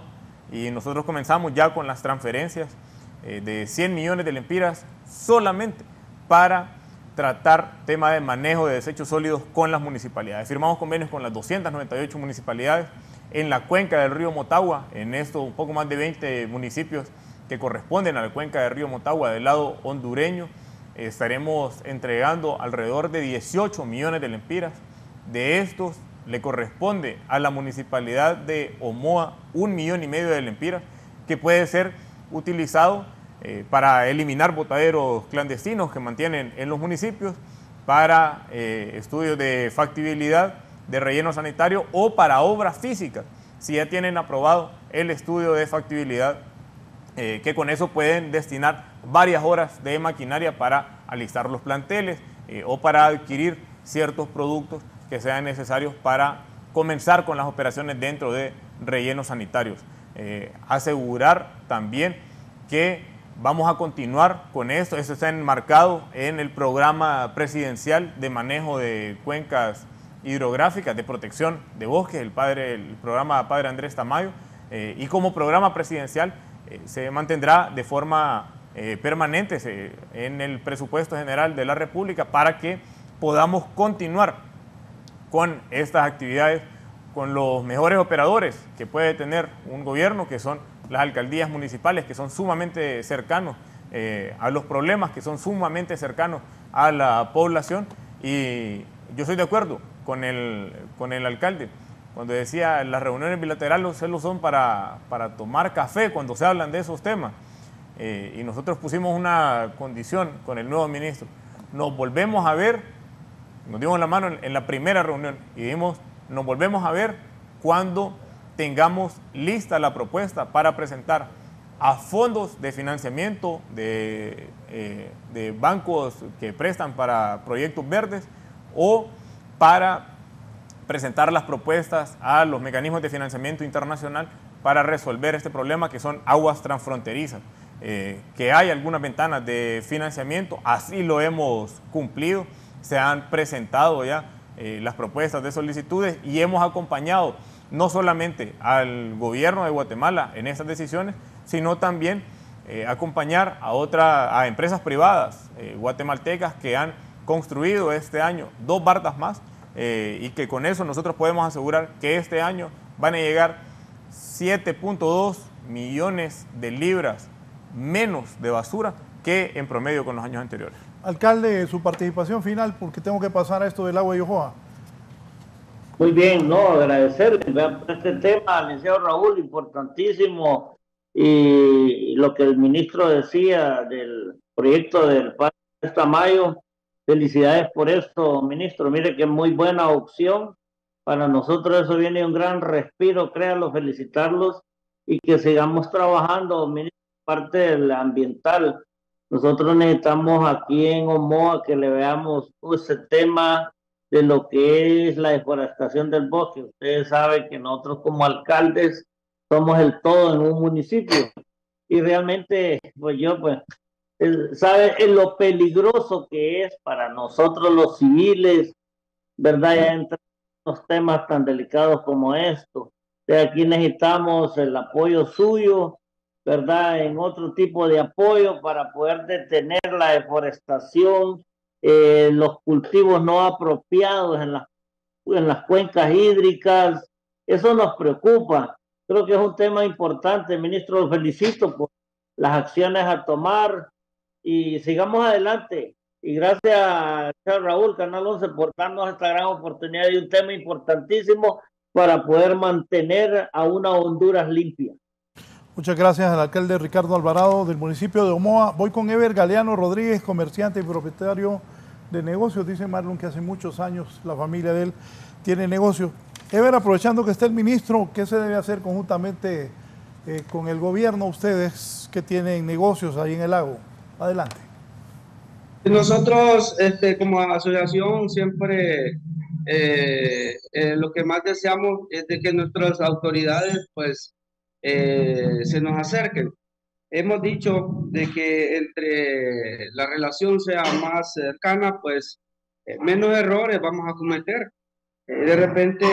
[SPEAKER 5] y nosotros comenzamos ya con las transferencias de 100 millones de lempiras solamente para tratar tema de manejo de desechos sólidos con las municipalidades. Firmamos convenios con las 298 municipalidades en la cuenca del río Motagua, en esto un poco más de 20 municipios que corresponden a la cuenca del río Motagua del lado hondureño. Estaremos entregando alrededor de 18 millones de lempiras. De estos le corresponde a la municipalidad de Omoa 1,5 millones de lempiras, que puede ser utilizado para eliminar botaderos clandestinos que mantienen en los municipios, para estudios de factibilidad de relleno sanitario o para obras físicas, si ya tienen aprobado el estudio de factibilidad, que con eso pueden destinar varias horas de maquinaria para alistar los planteles o para adquirir ciertos productos que sean necesarios para comenzar con las operaciones dentro de rellenos sanitarios. Asegurar también que vamos a continuar con esto. Esto está enmarcado en el programa presidencial de manejo de cuencas hidrográficas, de protección de bosques, el programa Padre Andrés Tamayo, y como programa presidencial se mantendrá de forma permanente en el presupuesto general de la República para que podamos continuar con estas actividades con los mejores operadores que puede tener un gobierno, que son las alcaldías municipales, que son sumamente cercanos a los problemas, que son sumamente cercanos a la población. Y yo estoy de acuerdo con el alcalde cuando decía las reuniones bilaterales solo son para tomar café cuando se hablan de esos temas. Y nosotros pusimos una condición con el nuevo ministro. Nos volvemos a ver, nos dimos la mano en la primera reunión y dijimos, nos volvemos a ver cuando tengamos lista la propuesta para presentar a fondos de financiamiento de bancos que prestan para proyectos verdes o para presentar las propuestas a los mecanismos de financiamiento internacional para resolver este problema que son aguas transfronterizas. Que hay algunas ventanas de financiamiento, así lo hemos cumplido, se han presentado ya las propuestas de solicitudes y hemos acompañado no solamente al gobierno de Guatemala en estas decisiones, sino también acompañar a empresas privadas guatemaltecas que han construido este año 2 bardas más y que con eso nosotros podemos asegurar que este año van a llegar 7.2 millones de libras menos de basura que en promedio con los años anteriores.
[SPEAKER 4] Alcalde, su participación final, porque tengo que pasar a esto del agua de Yohoa.
[SPEAKER 7] Muy bien, no, agradecerle por este tema al licenciado Raúl, importantísimo, y lo que el ministro decía del proyecto del Padre Tamayo, felicidades por esto, ministro, mire que muy buena opción, para nosotros eso viene un gran respiro, créanlo, felicitarlos, y que sigamos trabajando, ministro, parte del ambiental. Nosotros necesitamos aquí en Omoa que le veamos ese tema de lo que es la deforestación del bosque. Ustedes saben que nosotros como alcaldes somos el todo en un municipio y realmente pues sabe lo peligroso que es para nosotros los civiles, ¿verdad? Ya entran los temas tan delicados como esto. De aquí necesitamos el apoyo suyo, ¿verdad? En otro tipo de apoyo para poder detener la deforestación, los cultivos no apropiados en las cuencas hídricas. Eso nos preocupa. Creo que es un tema importante, ministro. Lo felicito por las acciones a tomar y sigamos adelante. Y gracias a Raúl, Canal 11, por darnos esta gran oportunidad de un tema importantísimo para poder mantener a una Honduras limpia.
[SPEAKER 4] Muchas gracias al alcalde Ricardo Alvarado del municipio de Omoa. Voy con Ever Galeano Rodríguez, comerciante y propietario de negocios. Dice Marlon que hace muchos años la familia de él tiene negocios. Ever, aprovechando que está el ministro, ¿qué se debe hacer conjuntamente con el gobierno, ustedes que tienen negocios ahí en el lago? Adelante.
[SPEAKER 6] Nosotros, como asociación, siempre lo que más deseamos es de que nuestras autoridades, pues, se nos acerquen. Hemos dicho de que entre la relación sea más cercana, pues, menos errores vamos a cometer. De repente,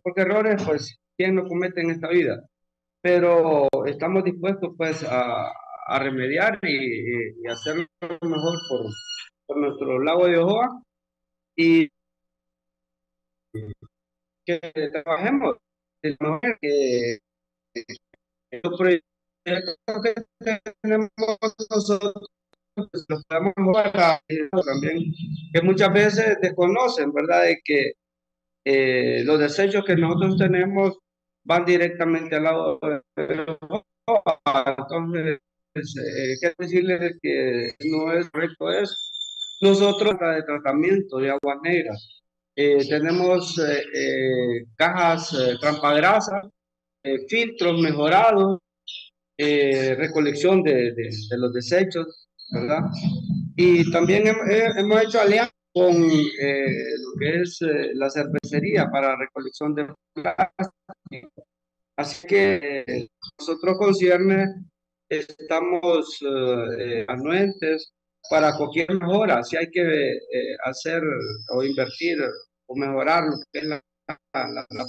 [SPEAKER 6] porque errores, pues, ¿quién no comete en esta vida? Pero estamos dispuestos, pues, a remediar y hacerlo mejor por nuestro lago de Yohoa y que trabajemos de manera que los proyectos que tenemos nosotros pues, los podamos mejorar también, que muchas veces desconocen, ¿verdad? De que los desechos que nosotros tenemos van directamente al lado de Yohoa. Entonces, quiero decirles que no es correcto eso. Nosotros, de tratamiento de aguas negras, tenemos cajas trampagrasa, filtros mejorados, recolección de los desechos, ¿verdad? Y también hemos hecho alianzas con lo que es la cervecería para recolección de plástico. Así que nosotros con Cierne estamos anuentes para cualquier mejora. Si hay que hacer o invertir o mejorar lo que es la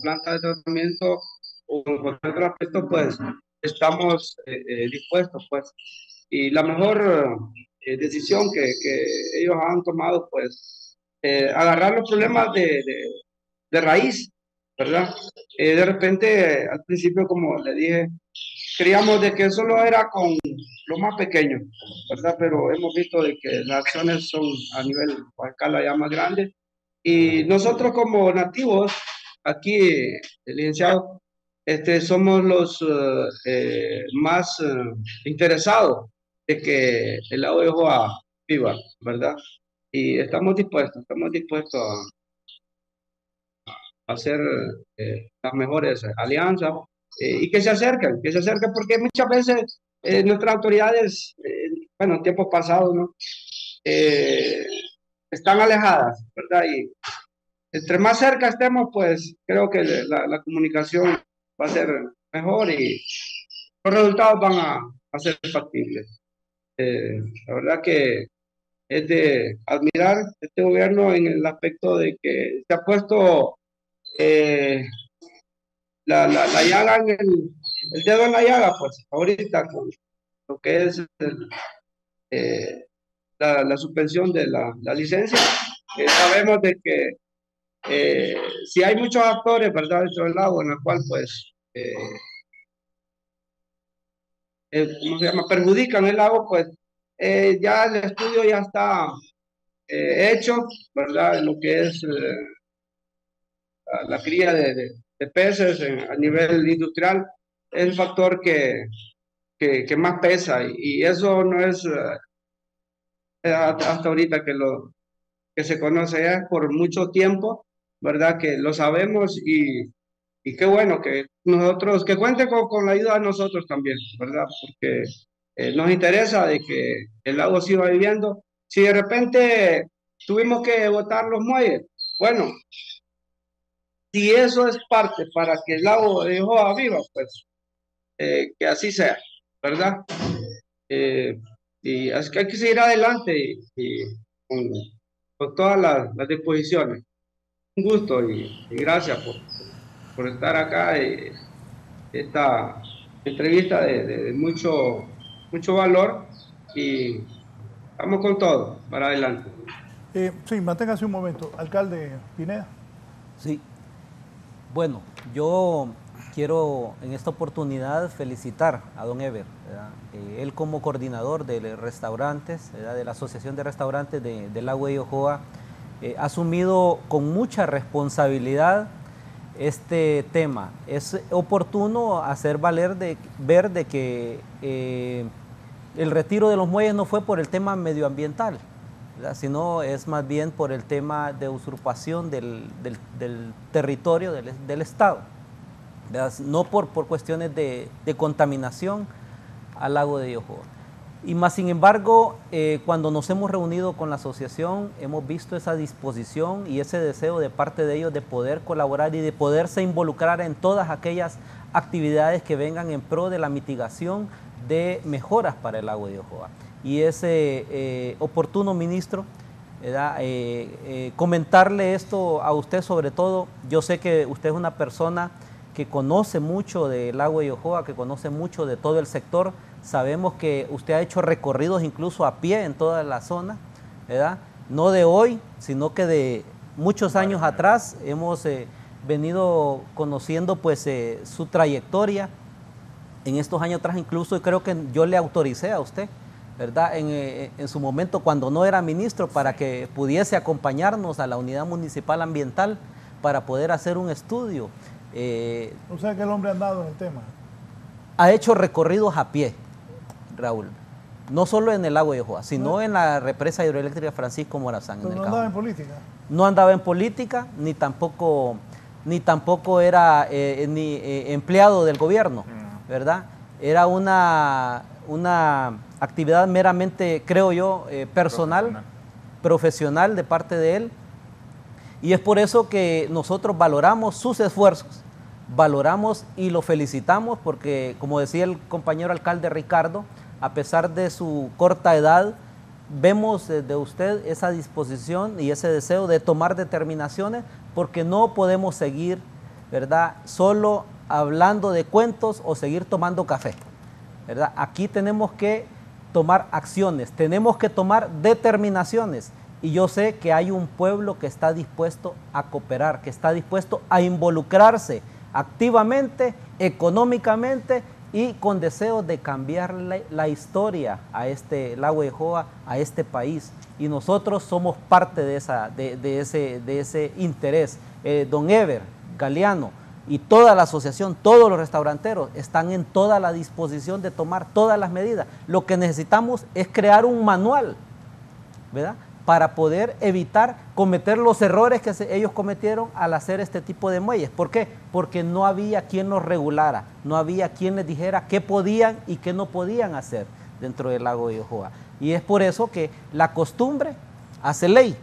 [SPEAKER 6] planta de tratamiento o en cualquier otro aspecto, pues estamos dispuestos, pues. Y la mejor decisión que ellos han tomado, pues, agarrar los problemas de raíz, ¿verdad? De repente, al principio, como le dije, creíamos de que solo era con lo más pequeño, ¿verdad? Pero hemos visto de que las acciones son a nivel o a escala ya más grande. Y nosotros como nativos, aquí, licenciado, somos los más interesados de que el lago de Joa viva, ¿verdad? Y estamos dispuestos a hacer las mejores alianzas y que se acerquen, porque muchas veces nuestras autoridades, bueno, en tiempos pasados, ¿no? Están alejadas, ¿verdad? Y entre más cerca estemos, pues creo que la comunicación va a ser mejor y los resultados van a ser factibles. La verdad que es de admirar este gobierno en el aspecto de que se ha puesto la llaga el dedo en la llaga, pues ahorita con lo que es la suspensión de la licencia. Sabemos de que si hay muchos actores, ¿verdad?, dentro del lago, en la cual pues ¿cómo se llama?, perjudican el lago, pues ya el estudio ya está hecho, ¿verdad?, en lo que es la cría de peces a nivel industrial. Es el factor que más pesa, y eso no es hasta ahorita que se conoce, ya por mucho tiempo, ¿verdad?, que lo sabemos, y qué bueno que nosotros, que cuente con la ayuda de nosotros también, ¿verdad?, porque nos interesa de que el lago siga viviendo. Si de repente tuvimos que botar los muelles, bueno, si eso es parte para que el lago de Joa viva, pues que así sea, ¿verdad? Y es que hay que seguir adelante y con todas las disposiciones. Un gusto y gracias por estar acá. Esta entrevista de mucho valor, y vamos con todo para adelante.
[SPEAKER 4] Sí, manténgase un momento. Alcalde Pineda.
[SPEAKER 9] Sí. Bueno, yo quiero en esta oportunidad felicitar a don Eber, él como coordinador de restaurantes, ¿verdad?, de la Asociación de Restaurantes del Lago de Yojoa, ha asumido con mucha responsabilidad este tema. Es oportuno hacer valer ver de que el retiro de los muelles no fue por el tema medioambiental, ¿verdad?, sino es más bien por el tema de usurpación del territorio del Estado, ¿verdad?, no por cuestiones de contaminación al lago de Yojoa. Y más sin embargo, cuando nos hemos reunido con la asociación, hemos visto esa disposición y ese deseo de parte de ellos de poder colaborar y de poderse involucrar en todas aquellas actividades que vengan en pro de la mitigación de mejoras para el lago de Yojoa. Y es oportuno, ministro, comentarle esto a usted. Sobre todo, yo sé que usted es una persona que conoce mucho del lago de Yojoa, que conoce mucho de todo el sector. Sabemos que usted ha hecho recorridos incluso a pie en toda la zona, ¿verdad?, no de hoy, sino que de muchos años atrás. Hemos venido conociendo pues su trayectoria en estos años atrás. Incluso creo que yo le autoricé a usted, ¿verdad?, en su momento cuando no era ministro, para que pudiese acompañarnos a la Unidad Municipal Ambiental para poder hacer un estudio.
[SPEAKER 4] O sea que el hombre ha andado en el tema.
[SPEAKER 9] Ha hecho recorridos a pie, Raúl, no solo en el lago de Yojoa, sino en la represa hidroeléctrica Francisco Morazán.
[SPEAKER 4] ¿Pero no andaba en política?
[SPEAKER 9] No andaba en política, ni tampoco era empleado del gobierno, ¿verdad? Era una actividad meramente, creo yo, personal, profesional de parte de él, y es por eso que nosotros valoramos sus esfuerzos, valoramos y lo felicitamos porque, como decía el compañero alcalde Ricardo, a pesar de su corta edad, vemos de usted esa disposición y ese deseo de tomar determinaciones, porque no podemos seguir, ¿verdad?, solo hablando de cuentos o seguir tomando café, ¿verdad? Aquí tenemos que tomar acciones, tenemos que tomar determinaciones, y yo sé que hay un pueblo que está dispuesto a cooperar, que está dispuesto a involucrarse activamente, económicamente y con deseo de cambiar la historia a este Lago de Joa, a este país. Y nosotros somos parte de ese interés. Don Ever, Galeano y toda la asociación, todos los restauranteros están en toda la disposición de tomar todas las medidas. Lo que necesitamos es crear un manual, ¿verdad?, para poder evitar cometer los errores que ellos cometieron al hacer este tipo de muelles. ¿Por qué? Porque no había quien los regulara, no había quien les dijera qué podían y qué no podían hacer dentro del lago de Yohoa. Y es por eso que la costumbre hace ley.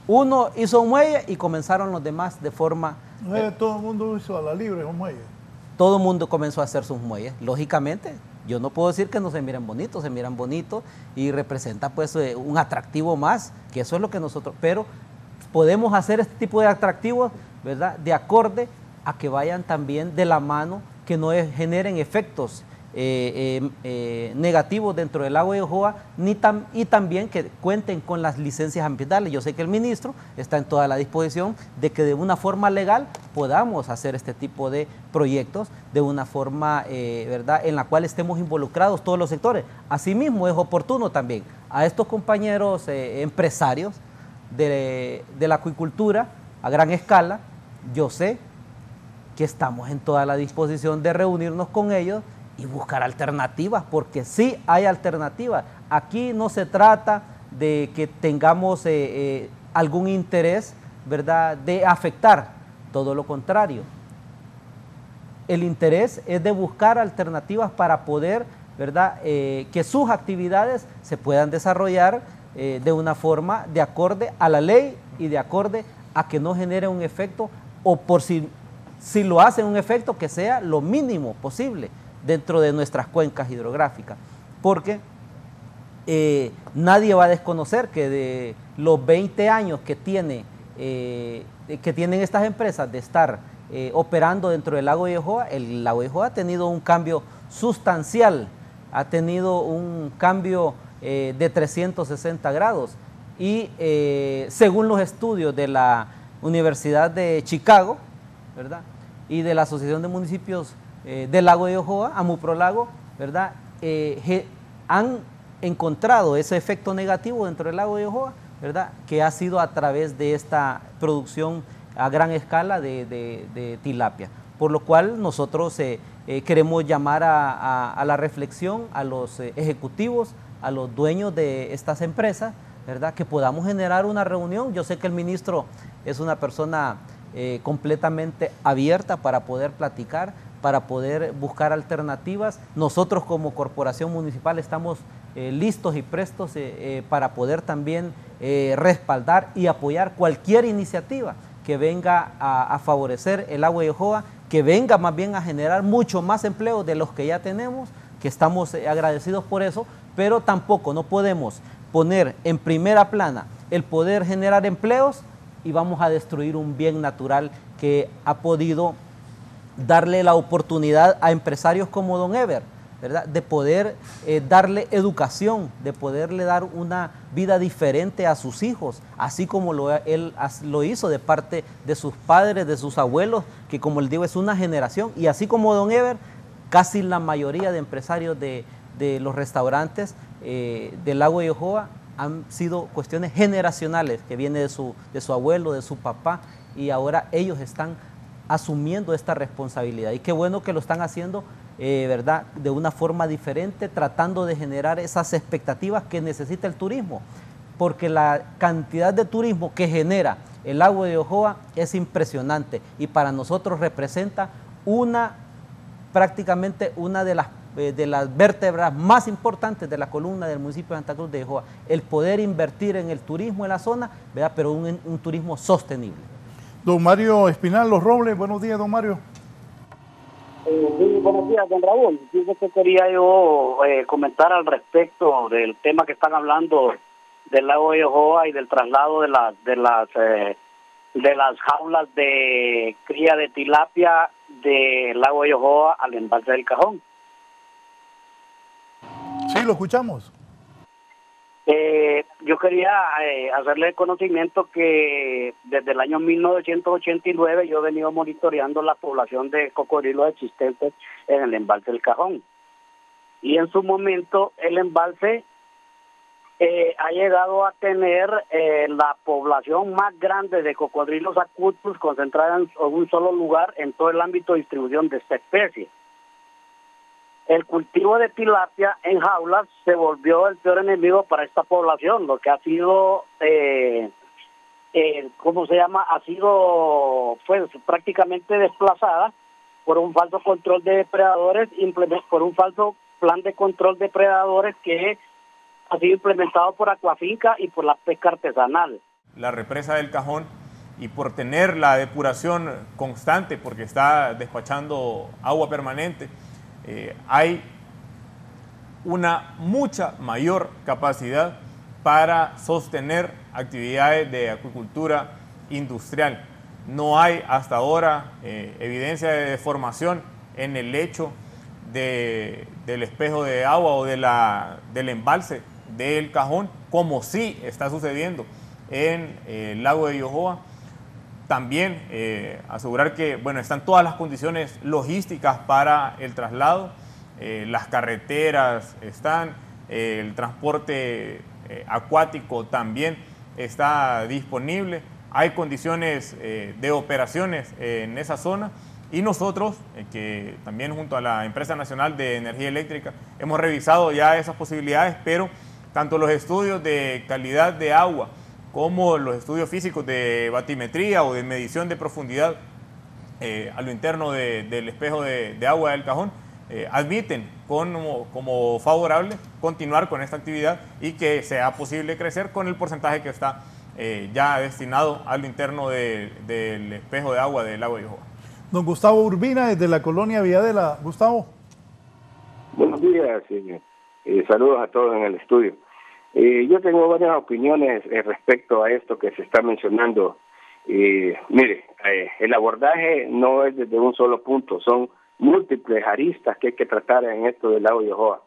[SPEAKER 9] Uno hizo un muelle y comenzaron los demás de forma...
[SPEAKER 4] todo el mundo hizo a la libre un muelle.
[SPEAKER 9] Todo el mundo comenzó a hacer sus muelles, lógicamente. Yo no puedo decir que no se miren bonitos, se miran bonitos y representa pues un atractivo más, que eso es lo que nosotros, pero podemos hacer este tipo de atractivos, ¿verdad?, de acorde a que vayan también de la mano, que no generen efectos negativos dentro del lago de Yohoa, y también que cuenten con las licencias ambientales. Yo sé que el ministro está en toda la disposición de que de una forma legal podamos hacer este tipo de proyectos de una forma, ¿verdad?, en la cual estemos involucrados todos los sectores. Asimismo, es oportuno también a estos compañeros empresarios de la acuicultura a gran escala. Yo sé que estamos en toda la disposición de reunirnos con ellos y buscar alternativas, porque sí hay alternativas. Aquí no se trata de que tengamos algún interés, ¿verdad?, de afectar, todo lo contrario. El interés es de buscar alternativas para poder, ¿verdad?, que sus actividades se puedan desarrollar de una forma de acorde a la ley y de acorde a que no genere un efecto, o por si lo hace un efecto, que sea lo mínimo posible dentro de nuestras cuencas hidrográficas, porque nadie va a desconocer que de los 20 años que tienen estas empresas de estar operando dentro del lago de Yohoa, el lago de Yohoa ha tenido un cambio sustancial, ha tenido un cambio de 360 grados, y según los estudios de la Universidad de Chicago, ¿verdad?, y de la Asociación de Municipios del lago de Yohoa, Amuprolago, ¿verdad?, han encontrado ese efecto negativo dentro del lago de Yohoa, ¿verdad?, que ha sido a través de esta producción a gran escala de tilapia. Por lo cual nosotros queremos llamar a la reflexión a los ejecutivos, a los dueños de estas empresas, ¿verdad?, que podamos generar una reunión. Yo sé que el ministro es una persona completamente abierta para poder platicar, para poder buscar alternativas. Nosotros como corporación municipal estamos listos y prestos para poder también respaldar y apoyar cualquier iniciativa que venga a favorecer el lago de Yohoa, que venga más bien a generar mucho más empleo de los que ya tenemos, que estamos agradecidos por eso, pero tampoco no podemos poner en primera plana el poder generar empleos y vamos a destruir un bien natural que ha podido darle la oportunidad a empresarios como Don Ever, ¿verdad?, de poder darle educación, de poderle dar una vida diferente a sus hijos, así como él lo hizo de parte de sus padres, de sus abuelos, que como les digo es una generación, y así como Don Ever, casi la mayoría de empresarios de los restaurantes del lago de Yohoa han sido cuestiones generacionales, que viene de su abuelo, de su papá, y ahora ellos están asumiendo esta responsabilidad. Y qué bueno que lo están haciendo, ¿verdad?, de una forma diferente, tratando de generar esas expectativas que necesita el turismo, porque la cantidad de turismo que genera el lago de Yohoa es impresionante, y para nosotros representa prácticamente una de las de las vértebras más importantes de la columna del municipio de Santa Cruz de Yojoa, el poder invertir en el turismo en la zona, ¿verdad? Pero un turismo sostenible.
[SPEAKER 4] Don Mario Espinal, Los Robles, buenos días, don Mario.
[SPEAKER 11] Sí, buenos días, don Raúl. Dice que quería yo comentar al respecto del tema que están hablando del lago de Yojoa y del traslado de las jaulas de cría de tilapia del lago de Yojoa al embalse del Cajón.
[SPEAKER 4] Sí, lo escuchamos.
[SPEAKER 11] Yo quería hacerle conocimiento que desde el año 1989 yo he venido monitoreando la población de cocodrilos existentes en el embalse del Cajón. Y en su momento el embalse ha llegado a tener la población más grande de cocodrilos acutus concentrada en un solo lugar en todo el ámbito de distribución de esta especie. El cultivo de tilapia en jaulas se volvió el peor enemigo para esta población, lo que ha sido, ha sido pues prácticamente desplazada por un falso control de depredadores, por un falso plan de control de depredadores que ha sido implementado por Acuafinca y por la pesca artesanal.
[SPEAKER 5] La represa del Cajón, y por tener la depuración constante, porque está despachando agua permanente, hay una mucha mayor capacidad para sostener actividades de acuicultura industrial. No hay hasta ahora evidencia de deformación en el lecho del espejo de agua o del embalse del Cajón, como sí está sucediendo en el lago de Yojoa. También asegurar que están todas las condiciones logísticas para el traslado, las carreteras están, el transporte acuático también está disponible, hay condiciones de operaciones en esa zona, y nosotros, que también junto a la Empresa Nacional de Energía Eléctrica, hemos revisado ya esas posibilidades, pero tanto los estudios de calidad de agua como los estudios físicos de batimetría o de medición de profundidad a lo interno del espejo de agua del Cajón admiten como favorable continuar con esta actividad y que sea posible crecer con el porcentaje que está ya destinado a lo interno del espejo de agua del lago de Yojoa.
[SPEAKER 4] Don Gustavo Urbina, desde la colonia Villadela. Gustavo.
[SPEAKER 12] Buenos días, saludos a todos en el estudio. Yo tengo varias opiniones respecto a esto que se está mencionando. Mire, el abordaje no es desde un solo punto, son múltiples aristas que hay que tratar en esto del lago de Yojoa.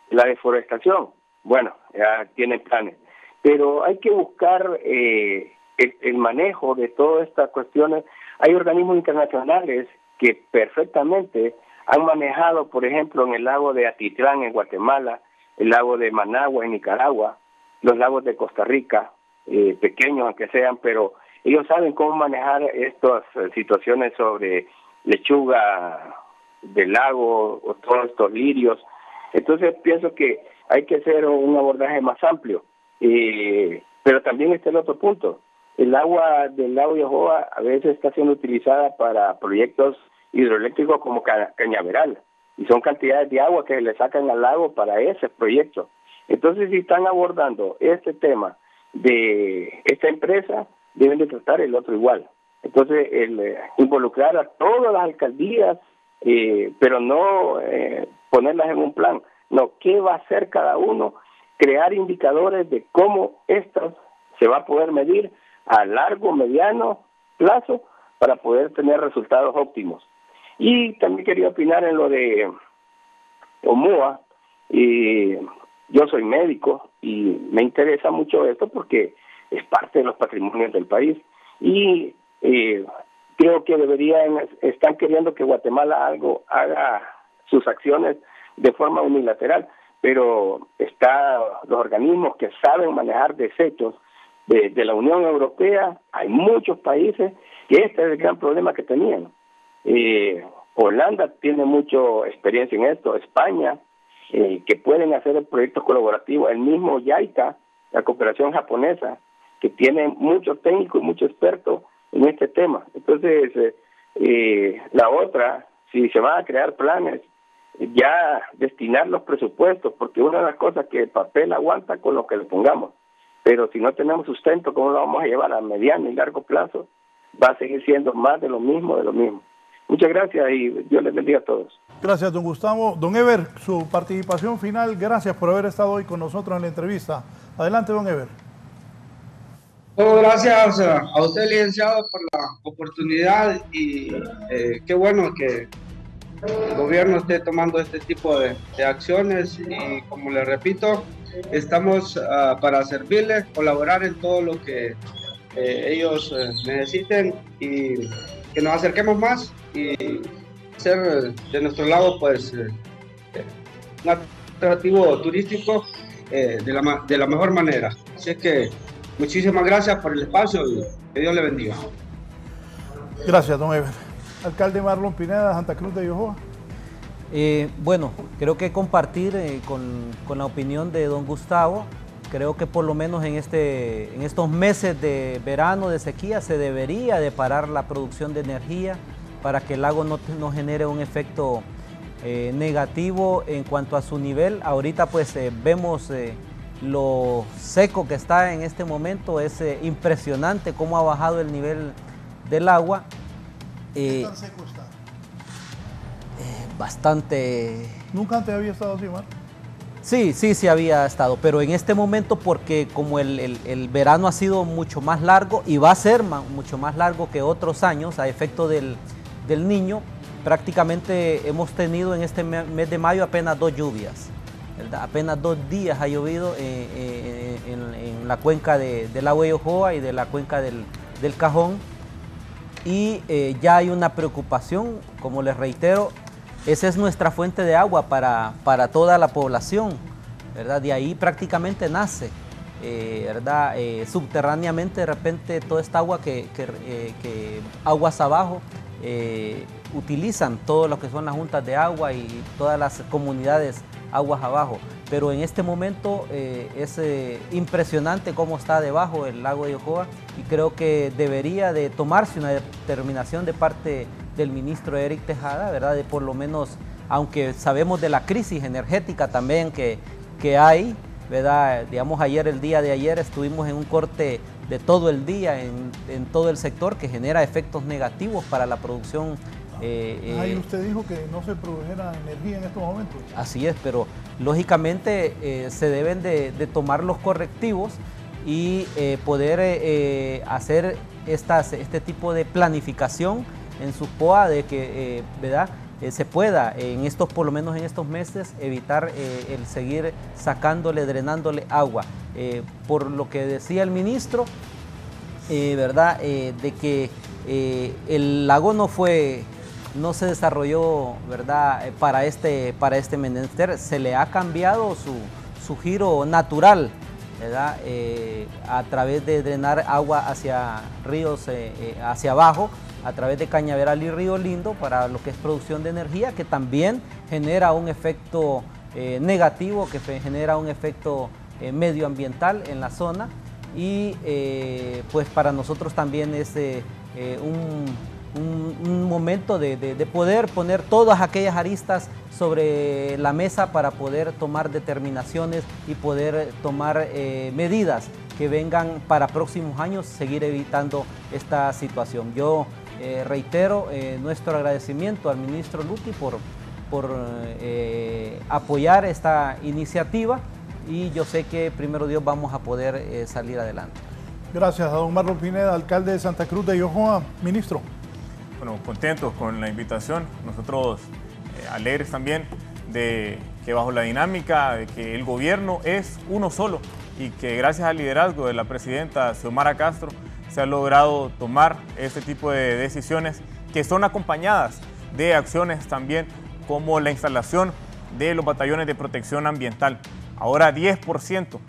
[SPEAKER 12] La deforestación, bueno, ya tienen planes, pero hay que buscar el manejo de todas estas cuestiones. Hay organismos internacionales que perfectamente han manejado, por ejemplo, en el lago de Atitlán en Guatemala, el lago de Managua en Nicaragua, los lagos de Costa Rica, pequeños aunque sean, pero ellos saben cómo manejar estas situaciones sobre lechuga del lago o todos estos lirios. Entonces pienso que hay que hacer un abordaje más amplio, pero también está el otro punto. El agua del lago de Yojoa a veces está siendo utilizada para proyectos hidroeléctricos como Cañaveral, y son cantidades de agua que le sacan al lago para ese proyecto. Entonces, si están abordando este tema de esta empresa, deben de tratar el otro igual. Entonces, involucrar a todas las alcaldías, pero no ponerlas en un plan. No, ¿qué va a hacer cada uno? Crear indicadores de cómo esto se va a poder medir a largo, mediano plazo para poder tener resultados óptimos. Y también quería opinar en lo de Omoa. Yo soy médico y me interesa mucho esto porque es parte de los patrimonios del país. Y creo que están queriendo que Guatemala haga sus acciones de forma unilateral, pero están los organismos que saben manejar desechos de la Unión Europea. Hay muchos países que este es el gran problema que tenían. Holanda tiene mucha experiencia en esto, España, que pueden hacer proyectos colaborativos, el mismo JICA, la cooperación japonesa, que tiene muchos técnicos y muchos expertos en este tema. Entonces, la otra, si se van a crear planes ya destinar los presupuestos, porque una de las cosas que el papel aguanta con lo que le pongamos, pero si no tenemos sustento, ¿cómo lo vamos a llevar a mediano y largo plazo? Va a seguir siendo más de lo mismo, de lo mismo. Muchas gracias y Dios les bendiga a todos.
[SPEAKER 4] Gracias, don Gustavo. Don Eber, su participación final, gracias por haber estado hoy con nosotros en la entrevista. Adelante, don Eber.
[SPEAKER 6] Gracias a usted, licenciado, por la oportunidad y qué bueno que el gobierno esté tomando este tipo de acciones y, como le repito, estamos para servirles, colaborar en todo lo que ellos necesiten y que nos acerquemos más y ser de nuestro lado pues un atractivo turístico de la mejor manera. Así que muchísimas gracias por el espacio y que Dios le bendiga.
[SPEAKER 4] Gracias, don Eber. Alcalde Marlon Pineda, Santa Cruz de Yojoa.
[SPEAKER 9] Bueno, creo que compartir con la opinión de don Gustavo. Creo que por lo menos en estos meses de verano, de sequía, se debería de parar la producción de energía para que el lago no genere un efecto negativo en cuanto a su nivel. Ahorita pues vemos lo seco que está en este momento, es impresionante cómo ha bajado el nivel del agua.
[SPEAKER 4] ¿Qué tan seco está?
[SPEAKER 9] Bastante.
[SPEAKER 4] ¿Nunca antes había estado así, Mar?
[SPEAKER 9] Sí había estado, pero en este momento porque como el verano ha sido mucho más largo y va a ser mucho más largo que otros años a efecto del Niño, prácticamente hemos tenido en este mes de mayo apenas 2 lluvias, ¿verdad? Apenas 2 días ha llovido en la cuenca del lago de Yojoa y de la cuenca del Cajón, y ya hay una preocupación, como les reitero. Esa es nuestra fuente de agua para toda la población, ¿verdad? De ahí prácticamente nace, ¿verdad? Subterráneamente, de repente, toda esta agua que aguas abajo utilizan todo lo que son las juntas de agua y todas las comunidades aguas abajo. Pero en este momento es impresionante cómo está debajo el lago de Yojoa, y creo que debería de tomarse una determinación de parte del ministro Eric Tejada, ¿verdad? De por lo menos, aunque sabemos de la crisis energética también que hay, ¿verdad? Digamos, el día de ayer estuvimos en un corte de todo el día en todo el sector que genera efectos negativos para la producción.
[SPEAKER 4] Ahí usted dijo que no se produjera energía en estos momentos.
[SPEAKER 9] Así es, pero lógicamente se deben de tomar los correctivos y poder hacer este tipo de planificación en su POA de que ¿verdad? Se pueda por lo menos en estos meses evitar el seguir sacándole, drenándole agua. Por lo que decía el ministro, ¿verdad? De que el lago no se desarrolló, ¿verdad? Para este menester, se le ha cambiado su giro natural, ¿verdad? A través de drenar agua hacia ríos hacia abajo, a través de Cañaveral y Río Lindo, para lo que es producción de energía, que también genera un efecto negativo, que genera un efecto medioambiental en la zona, y pues para nosotros también es un momento de poder poner todas aquellas aristas sobre la mesa para poder tomar determinaciones y poder tomar medidas que vengan para próximos años, seguir evitando esta situación. Yo reitero nuestro agradecimiento al ministro Luqui por apoyar esta iniciativa, y yo sé que primero Dios vamos a poder salir adelante.
[SPEAKER 4] Gracias a don Marlon Pineda, alcalde de Santa Cruz de Yojoa. Ministro.
[SPEAKER 5] Bueno, contentos con la invitación, nosotros alegres también de que bajo la dinámica de que el gobierno es uno solo y que gracias al liderazgo de la presidenta Xiomara Castro se ha logrado tomar este tipo de decisiones que son acompañadas de acciones también como la instalación de los batallones de protección ambiental. Ahora 10%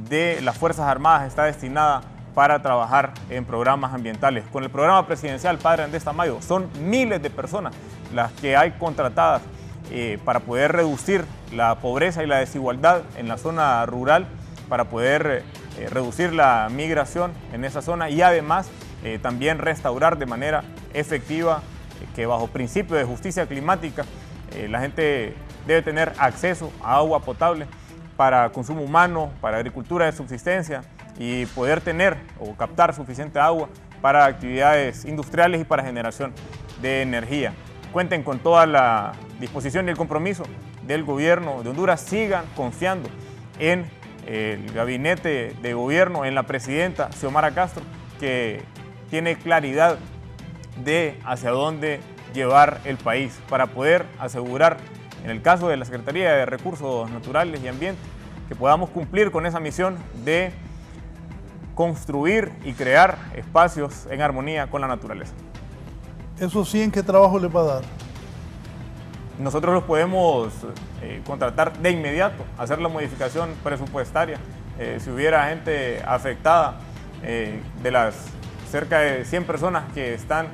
[SPEAKER 5] de las Fuerzas Armadas está destinada para trabajar en programas ambientales. Con el programa presidencial Padre Andrés Tamayo son miles de personas las que hay contratadas para poder reducir la pobreza y la desigualdad en la zona rural, para poder reducir la migración en esa zona y además también restaurar de manera efectiva que bajo principio de justicia climática la gente debe tener acceso a agua potable para consumo humano, para agricultura de subsistencia y poder tener o captar suficiente agua para actividades industriales y para generación de energía. Cuenten con toda la disposición y el compromiso del gobierno de Honduras. Sigan confiando en el gabinete de gobierno, en la presidenta Xiomara Castro, que tiene claridad de hacia dónde llevar el país para poder asegurar, en el caso de la Secretaría de Recursos Naturales y Ambiente, que podamos cumplir con esa misión de construir y crear espacios en armonía con la naturaleza.
[SPEAKER 4] ¿Eso sí en qué trabajo le va a dar?
[SPEAKER 5] Nosotros los podemos contratar de inmediato, hacer la modificación presupuestaria. Si hubiera gente afectada, de las cerca de 100 personas que están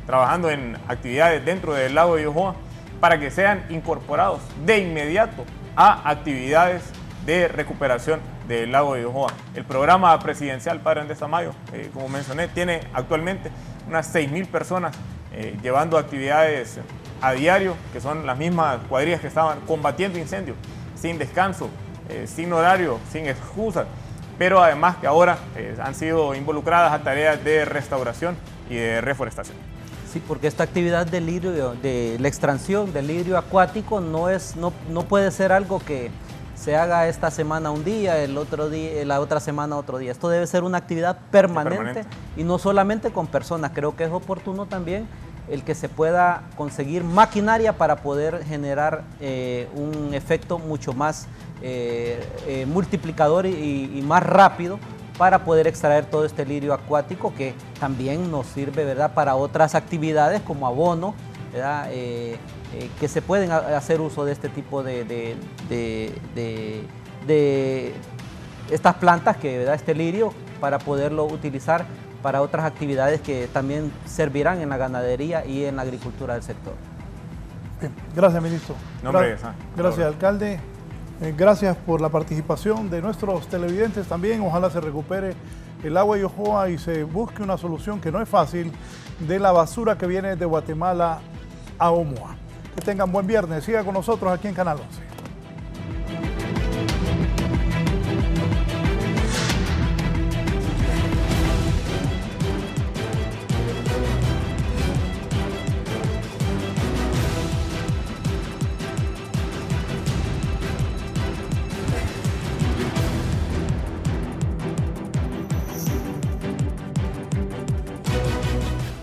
[SPEAKER 5] trabajando en actividades dentro del lago de Yohoa, para que sean incorporados de inmediato a actividades de recuperación del lago de Yohoa. El programa presidencial Padre Andrés Tamayo, como mencioné, tiene actualmente unas 6.000 personas llevando actividades a diario, que son las mismas cuadrillas que estaban combatiendo incendios, sin descanso, sin horario, sin excusas, pero además que ahora han sido involucradas a tareas de restauración y de reforestación.
[SPEAKER 9] Sí, porque esta actividad del lirio, de la extracción del lirio acuático no puede ser algo que se haga esta semana un día, el otro día, la otra semana otro día. Esto debe ser una actividad permanente y no solamente con personas. Creo que es oportuno también el que se pueda conseguir maquinaria para poder generar un efecto mucho más multiplicador y más rápido para poder extraer todo este lirio acuático, que también nos sirve, ¿verdad?, para otras actividades como abono, ¿verdad?, que se pueden hacer uso de este tipo de estas plantas, que, ¿verdad?, este lirio, para poderlo utilizar para otras actividades que también servirán en la ganadería y en la agricultura del sector.
[SPEAKER 4] Bien, gracias, ministro. Gracias, alcalde. Gracias por la participación de nuestros televidentes también. Ojalá se recupere el agua de Yohoa y se busque una solución, que no es fácil, de la basura que viene de Guatemala a Omoa. Que tengan buen viernes. Siga con nosotros aquí en Canal 11.